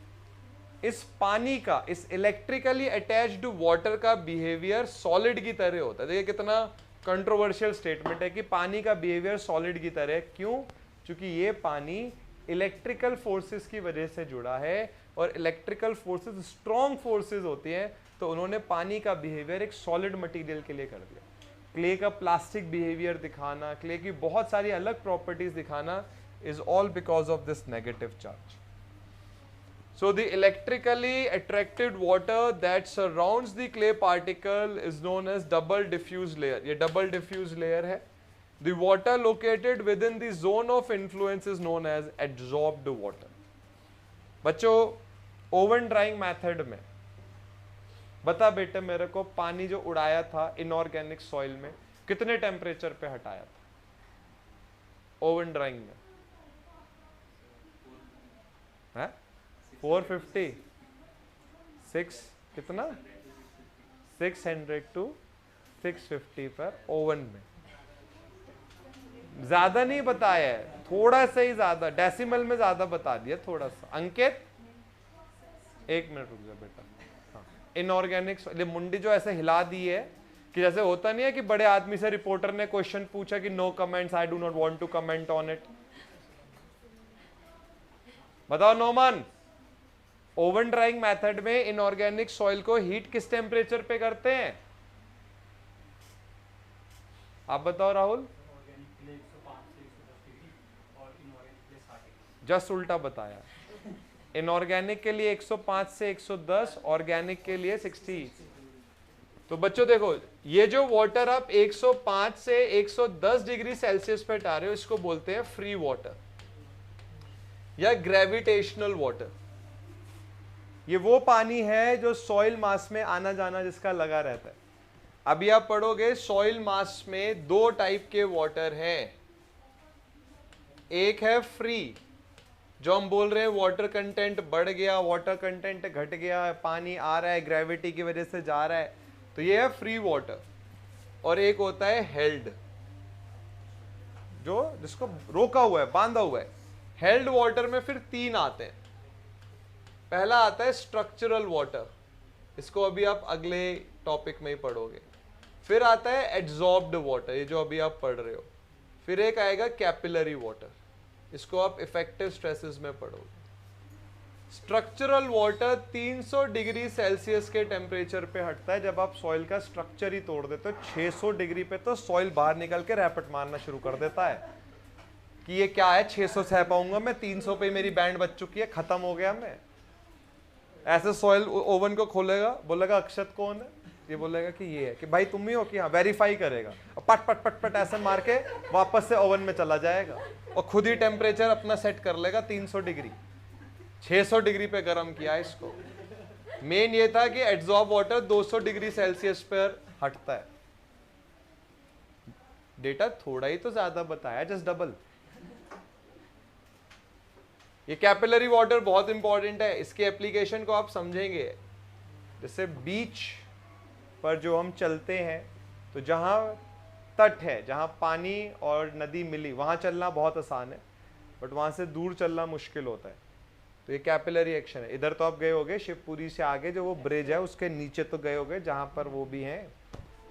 इस पानी का, इस इलेक्ट्रिकली अटैच्ड वाटर का बिहेवियर सॉलिड की तरह होता है। देखिए कितना कंट्रोवर्शियल स्टेटमेंट है कि पानी का बिहेवियर सॉलिड की तरह। क्यों? क्योंकि ये पानी इलेक्ट्रिकल फोर्सेस की वजह से जुड़ा है, और इलेक्ट्रिकल फोर्सेस स्ट्रॉन्ग फोर्सेस होती हैं, तो उन्होंने पानी का बिहेवियर एक सॉलिड मटेरियल के लिए कर दिया। क्ले का प्लास्टिक बिहेवियर दिखाना, क्ले की बहुत सारी अलग प्रॉपर्टीज दिखाना, is all because of this negative charge. So the electrically attracted water that surrounds the clay particle is known as double diffuse layer. ये double diffuse layer है। The water located within the zone of influence is known as adsorbed water. बच्चों oven drying method में बता बेटे मेरे को, पानी जो उड़ाया था इनऑर्गेनिक सॉइल में कितने टेम्परेचर पे हटाया था ओवन ड्राइंग में? है 450, 6 कितना 600 to 650 पर ओवन में। ज्यादा नहीं बताया है, थोड़ा सा ही ज्यादा, डेसिमल में ज्यादा बता दिया थोड़ा सा। अंकित एक मिनट रुक जा बेटा। हाँ, इनऑर्गेनिक मुंडी जो ऐसे हिला दी है कि जैसे होता नहीं है कि बड़े आदमी से रिपोर्टर ने क्वेश्चन पूछा कि no comments, I do not want to comment on it. बताओ नोमान, ओवन ड्राइंग मेथड में इनऑर्गेनिक सॉइल को हीट किस टेम्परेचर पे करते हैं? आप बताओ राहुल। जस्ट उल्टा बताया, इनऑर्गेनिक के लिए 105 से 110, ऑर्गेनिक के लिए 60। तो बच्चों देखो, ये जो वाटर आप 105 से 110 डिग्री सेल्सियस पे हटा रहे हो, इसको बोलते हैं फ्री वाटर या ग्रेविटेशनल वाटर। ये वो पानी है जो सॉइल मास में आना जाना जिसका लगा रहता है। अभी आप पढ़ोगे सॉइल मास में दो टाइप के वाटर हैं। एक है फ्री, जो हम बोल रहे हैं वाटर कंटेंट बढ़ गया, वाटर कंटेंट घट गया, पानी आ रहा है ग्रेविटी की वजह से जा रहा है, तो ये है फ्री वाटर। और एक होता है हेल्ड, जो जिसको रोका हुआ है, बांधा हुआ है। हेल्ड वाटर में फिर तीन आते हैं। पहला आता है स्ट्रक्चरल वाटर, इसको अभी आप अगले टॉपिक में ही पढ़ोगे। फिर आता है एड्सॉर्ब्ड वाटर, ये जो अभी आप पढ़ रहे हो। फिर एक आएगा कैपिलरी वाटर, इसको आप इफेक्टिव स्ट्रेसेस में पढ़ोगे। स्ट्रक्चरल वाटर 300 डिग्री सेल्सियस के टेम्परेचर पे हटता है। जब आप सॉइल का स्ट्रक्चर ही तोड़ देते हो 600 डिग्री पे, तो सॉइल बाहर निकल के रैपट मारना शुरू कर देता है कि ये क्या है, 600 सह पाऊंगा मैं, 300 पे मेरी बैंड बच चुकी है, खत्म हो गया मैं। ऐसे सॉइल ओवन को खोलेगा, बोलेगा अक्षत कौन है, ये बोलेगा कि ये है, कि भाई तुम ही हो, कि हाँ, वेरीफाई करेगा, और पट पट पट पट ऐसे मार के वापस से ओवन में चला जाएगा और खुद ही टेम्परेचर अपना सेट कर लेगा 300 डिग्री। 600 डिग्री पे गर्म किया इसको। मेन ये था कि एड्सॉर्ब वाटर 200 डिग्री सेल्सियस पर हटता है। डेटा थोड़ा ही तो ज्यादा बताया, जस्ट डबल। ये कैपिलरी वाटर बहुत इंपॉर्टेंट है, इसके एप्लीकेशन को आप समझेंगे। जैसे बीच पर जो हम चलते हैं, तो जहाँ तट है, जहाँ पानी और नदी मिली, वहाँ चलना बहुत आसान है, बट वहाँ से दूर चलना मुश्किल होता है। तो ये कैपिलरी एक्शन है। इधर तो आप गए होगे शिवपुरी से आगे, जो वो ब्रिज है उसके नीचे तो गए होगे, जहाँ पर वो भी है,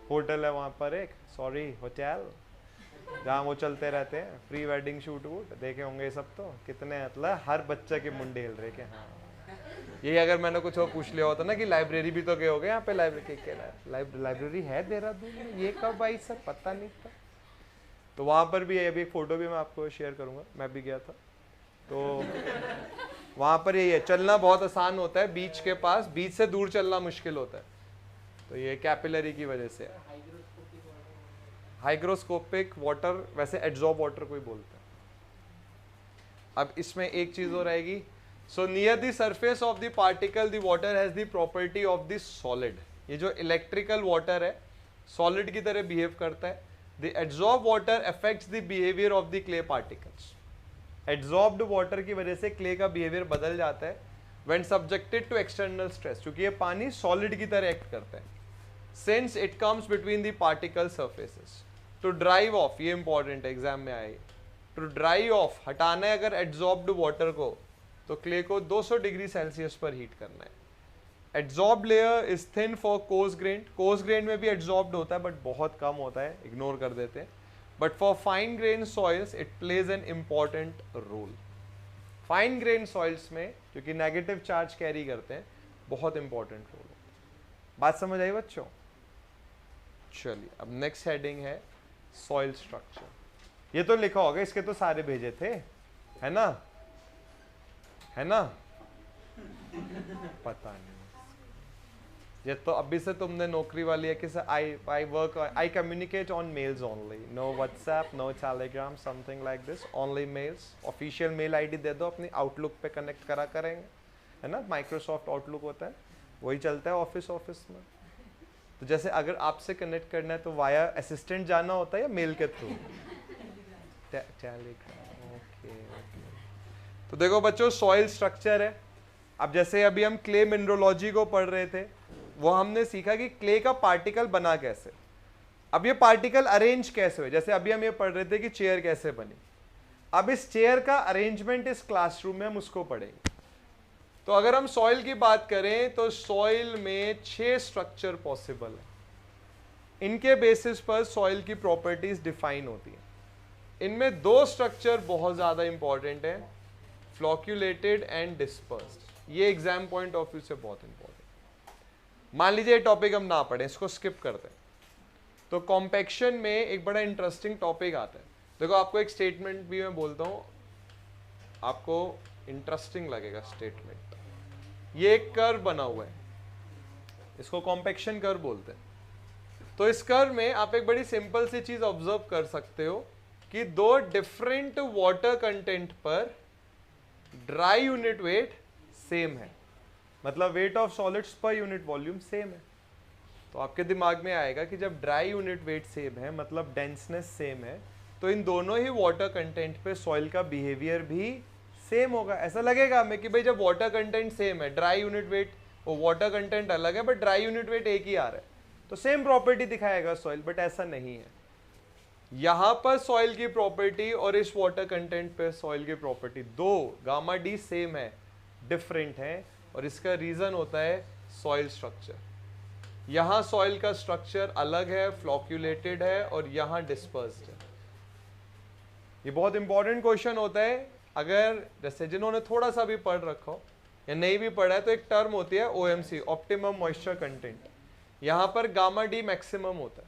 होटल है वहाँ पर एक, सॉरी होटल, जहाँ वो चलते रहते हैं प्री वेडिंग शूट वूट, देखे होंगे ये सब। तो कितने मतलब हर बच्चे के मुंडे हिल रहे कि हाँ, यही अगर मैंने कुछ और पूछ लिया होता ना कि लाइब्रेरी भी तो गए होगे, यहाँ पे लाइब्रेरी है देहरादून में, ये कब आई सर, पता नहीं था। तो वहाँ पर भी है, अभी एक फ़ोटो भी मैं आपको शेयर करूँगा, मैं भी गया था। तो वहाँ पर यही है, चलना बहुत आसान होता है बीच के पास, बीच से दूर चलना मुश्किल होता है। तो ये कैपिलरी की वजह से। हाइग्रोस्कोपिक वाटर वैसे एड्सॉर्ब वाटर को ही बोलते हैं। अब इसमें एक चीज़ और आएगी, so near the surface of the particle the water has the property of the solid. ये जो इलेक्ट्रिकल वाटर है सॉलिड की तरह बिहेव करता है। The adsorb water affects the behaviour of the clay particles. Adsorbed water की वजह से क्ले का बिहेवियर बदल जाता है when subjected to external stress, क्योंकि ये पानी सॉलिड की तरह एक्ट करता है। Since it comes between the particle surfaces, to drive off, ये इंपॉर्टेंट एग्जाम में आएगी, टू ड्राइव ऑफ, हटाना है अगर एड्सॉर्ब्ड वाटर को, तो क्ले को 200 डिग्री सेल्सियस पर हीट करना है। Adsorb layer is thin for coarse grain. Coarse grain में भी एड्सॉर्ब्ड होता है बट बहुत कम होता है, इग्नोर कर देते हैं। But for fine grain soils it plays an important role. Fine grain soils में, क्योंकि नेगेटिव चार्ज कैरी करते हैं, बहुत इंपॉर्टेंट रोल होता है। बात समझ आई बच्चों? चलिए अब नेक्स्ट हेडिंग है सॉइल स्ट्रक्चर। ये तो लिखा होगा, इसके तो सारे भेजे थे, है ना, है ना? पता नहीं, ये तो अभी से तुमने नौकरी वाली है कि I communicate on mails only, no WhatsApp, no Telegram, something like this, only mails. Official mail ID दे दो अपनी, आउटलुक पे कनेक्ट करा करेंगे, है ना, माइक्रोसॉफ्ट आउटलुक होता है, वही चलता है ऑफिस में। तो जैसे अगर आपसे कनेक्ट करना है तो वाया असिस्टेंट जाना होता है या मेल के थ्रू? ओके। तो देखो बच्चों, सॉइल स्ट्रक्चर है। अब जैसे अभी हम क्ले मिनरोलॉजी को पढ़ रहे थे, वो हमने सीखा कि क्ले का पार्टिकल बना कैसे। अब ये पार्टिकल अरेंज कैसे हुए, जैसे अभी हम ये पढ़ रहे थे कि चेयर कैसे बनी। अब इस चेयर का अरेंजमेंट इस क्लासरूम में हम उसको पढ़ेंगे। तो अगर हम सॉइल की बात करें तो सॉइल में 6 स्ट्रक्चर पॉसिबल है। इनके बेसिस पर सॉइल की प्रॉपर्टीज डिफाइन होती हैं। इनमें 2 स्ट्रक्चर बहुत ज़्यादा इंपॉर्टेंट है, फ्लॉक्यूलेटेड एंड डिस्पर्स्ड। ये एग्जाम पॉइंट ऑफ व्यू से बहुत इंपॉर्टेंट। मान लीजिए ये टॉपिक हम ना पढ़ें, इसको स्किप करते हैं, तो कॉम्पैक्शन में एक बड़ा इंटरेस्टिंग टॉपिक आता है। देखो आपको एक स्टेटमेंट भी मैं बोलता हूँ, आपको इंटरेस्टिंग लगेगा स्टेटमेंट। ये एक कर्व बना हुआ है, इसको कॉम्पैक्शन कर्व बोलते हैं। तो इस कर्व में आप एक बड़ी सिंपल सी चीज ऑब्जर्व कर सकते हो कि 2 डिफरेंट वाटर कंटेंट पर ड्राई यूनिट वेट सेम है, मतलब weight of solids per unit volume same है। तो आपके दिमाग में आएगा कि जब ड्राई यूनिट वेट सेम है, मतलब डेंसनेस सेम है, तो इन दोनों ही वाटर कंटेंट पे सॉइल का बिहेवियर भी सेम होगा। ऐसा लगेगा हमें कि भाई जब वाटर कंटेंट सेम है, ड्राई यूनिट वेट, वो वाटर कंटेंट अलग है बट ड्राई यूनिट वेट एक ही आ रहा है, तो सेम प्रॉपर्टी दिखाएगा सॉइल। बट ऐसा नहीं है। यहां पर सॉइल की प्रॉपर्टी और इस वाटर कंटेंट पे सॉइल की प्रॉपर्टी 2 गामा डी सेम है, डिफरेंट है, और इसका रीजन होता है सॉइल स्ट्रक्चर। यहां सॉइल का स्ट्रक्चर अलग है, फ्लॉक्यूलेटेड है, और यहां डिस्पर्स्ड है। ये बहुत इंपॉर्टेंट क्वेश्चन होता है। अगर जैसे जिन्होंने थोड़ा सा भी पढ़ रखा हो या नहीं भी पढ़ा है, तो एक टर्म होती है OMC, ऑप्टिमम मॉइस्चर कंटेंट। यहां पर गामा डी मैक्सिमम होता है,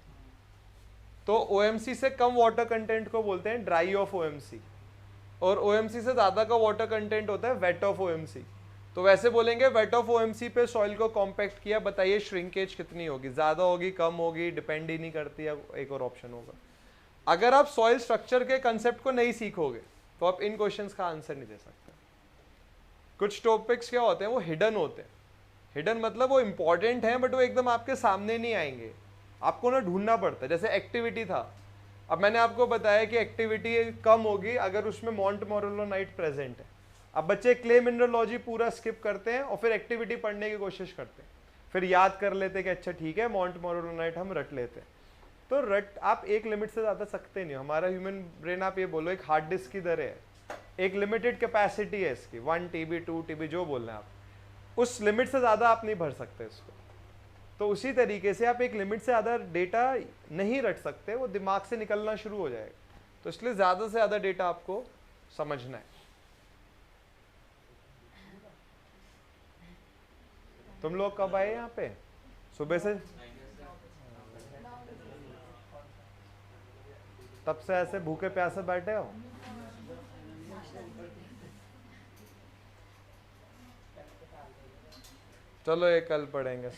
तो OMC से कम वाटर कंटेंट को बोलते हैं ड्राई ऑफ OMC, और OMC से ज्यादा का वाटर कंटेंट होता है वेट ऑफ OMC। तो वैसे बोलेंगे वेट ऑफ OMC पे सॉइल को कॉम्पैक्ट किया, बताइए श्रिंकेज कितनी होगी, ज्यादा होगी, कम होगी, डिपेंड ही नहीं करती है। एक और ऑप्शन होगा। अगर आप सॉइल स्ट्रक्चर के कंसेप्ट को नहीं सीखोगे तो आप इन क्वेश्चंस का आंसर नहीं दे सकते। कुछ टॉपिक्स क्या होते हैं, वो हिडन होते हैं। हिडन मतलब वो इंपॉर्टेंट है बट वो एकदम आपके सामने नहीं आएंगे, आपको ना ढूंढना पड़ता है। जैसे एक्टिविटी था, अब मैंने आपको बताया कि एक्टिविटी कम होगी अगर उसमें मॉन्ट मोरेलोनाइट प्रेजेंट है। अब बच्चे क्ले मिनरलॉजी पूरा स्किप करते हैं और फिर एक्टिविटी पढ़ने की कोशिश करते हैं, फिर याद कर लेते कि अच्छा ठीक है मॉन्ट मोरोनाइट हम रट लेते। तो रट आप एक लिमिट से ज़्यादा सकते नहीं हो। हमारा ह्यूमन ब्रेन आप ये बोलो एक हार्ड डिस्क की तरह है, एक लिमिटेड कैपेसिटी है इसकी, 1 TB 2 TB जो बोल रहे हैं आप, उस लिमिट से ज़्यादा आप नहीं भर सकते इसको। तो उसी तरीके से आप एक लिमिट से ज़्यादा डेटा नहीं रट सकते, वो दिमाग से निकलना शुरू हो जाएगा। तो इसलिए ज़्यादा से ज़्यादा डेटा आपको समझना है। तुम लोग कब आए यहाँ पे? सुबह से? तब से ऐसे भूखे प्यासे बैठे हो? चलो ये कल पढ़ेंगे।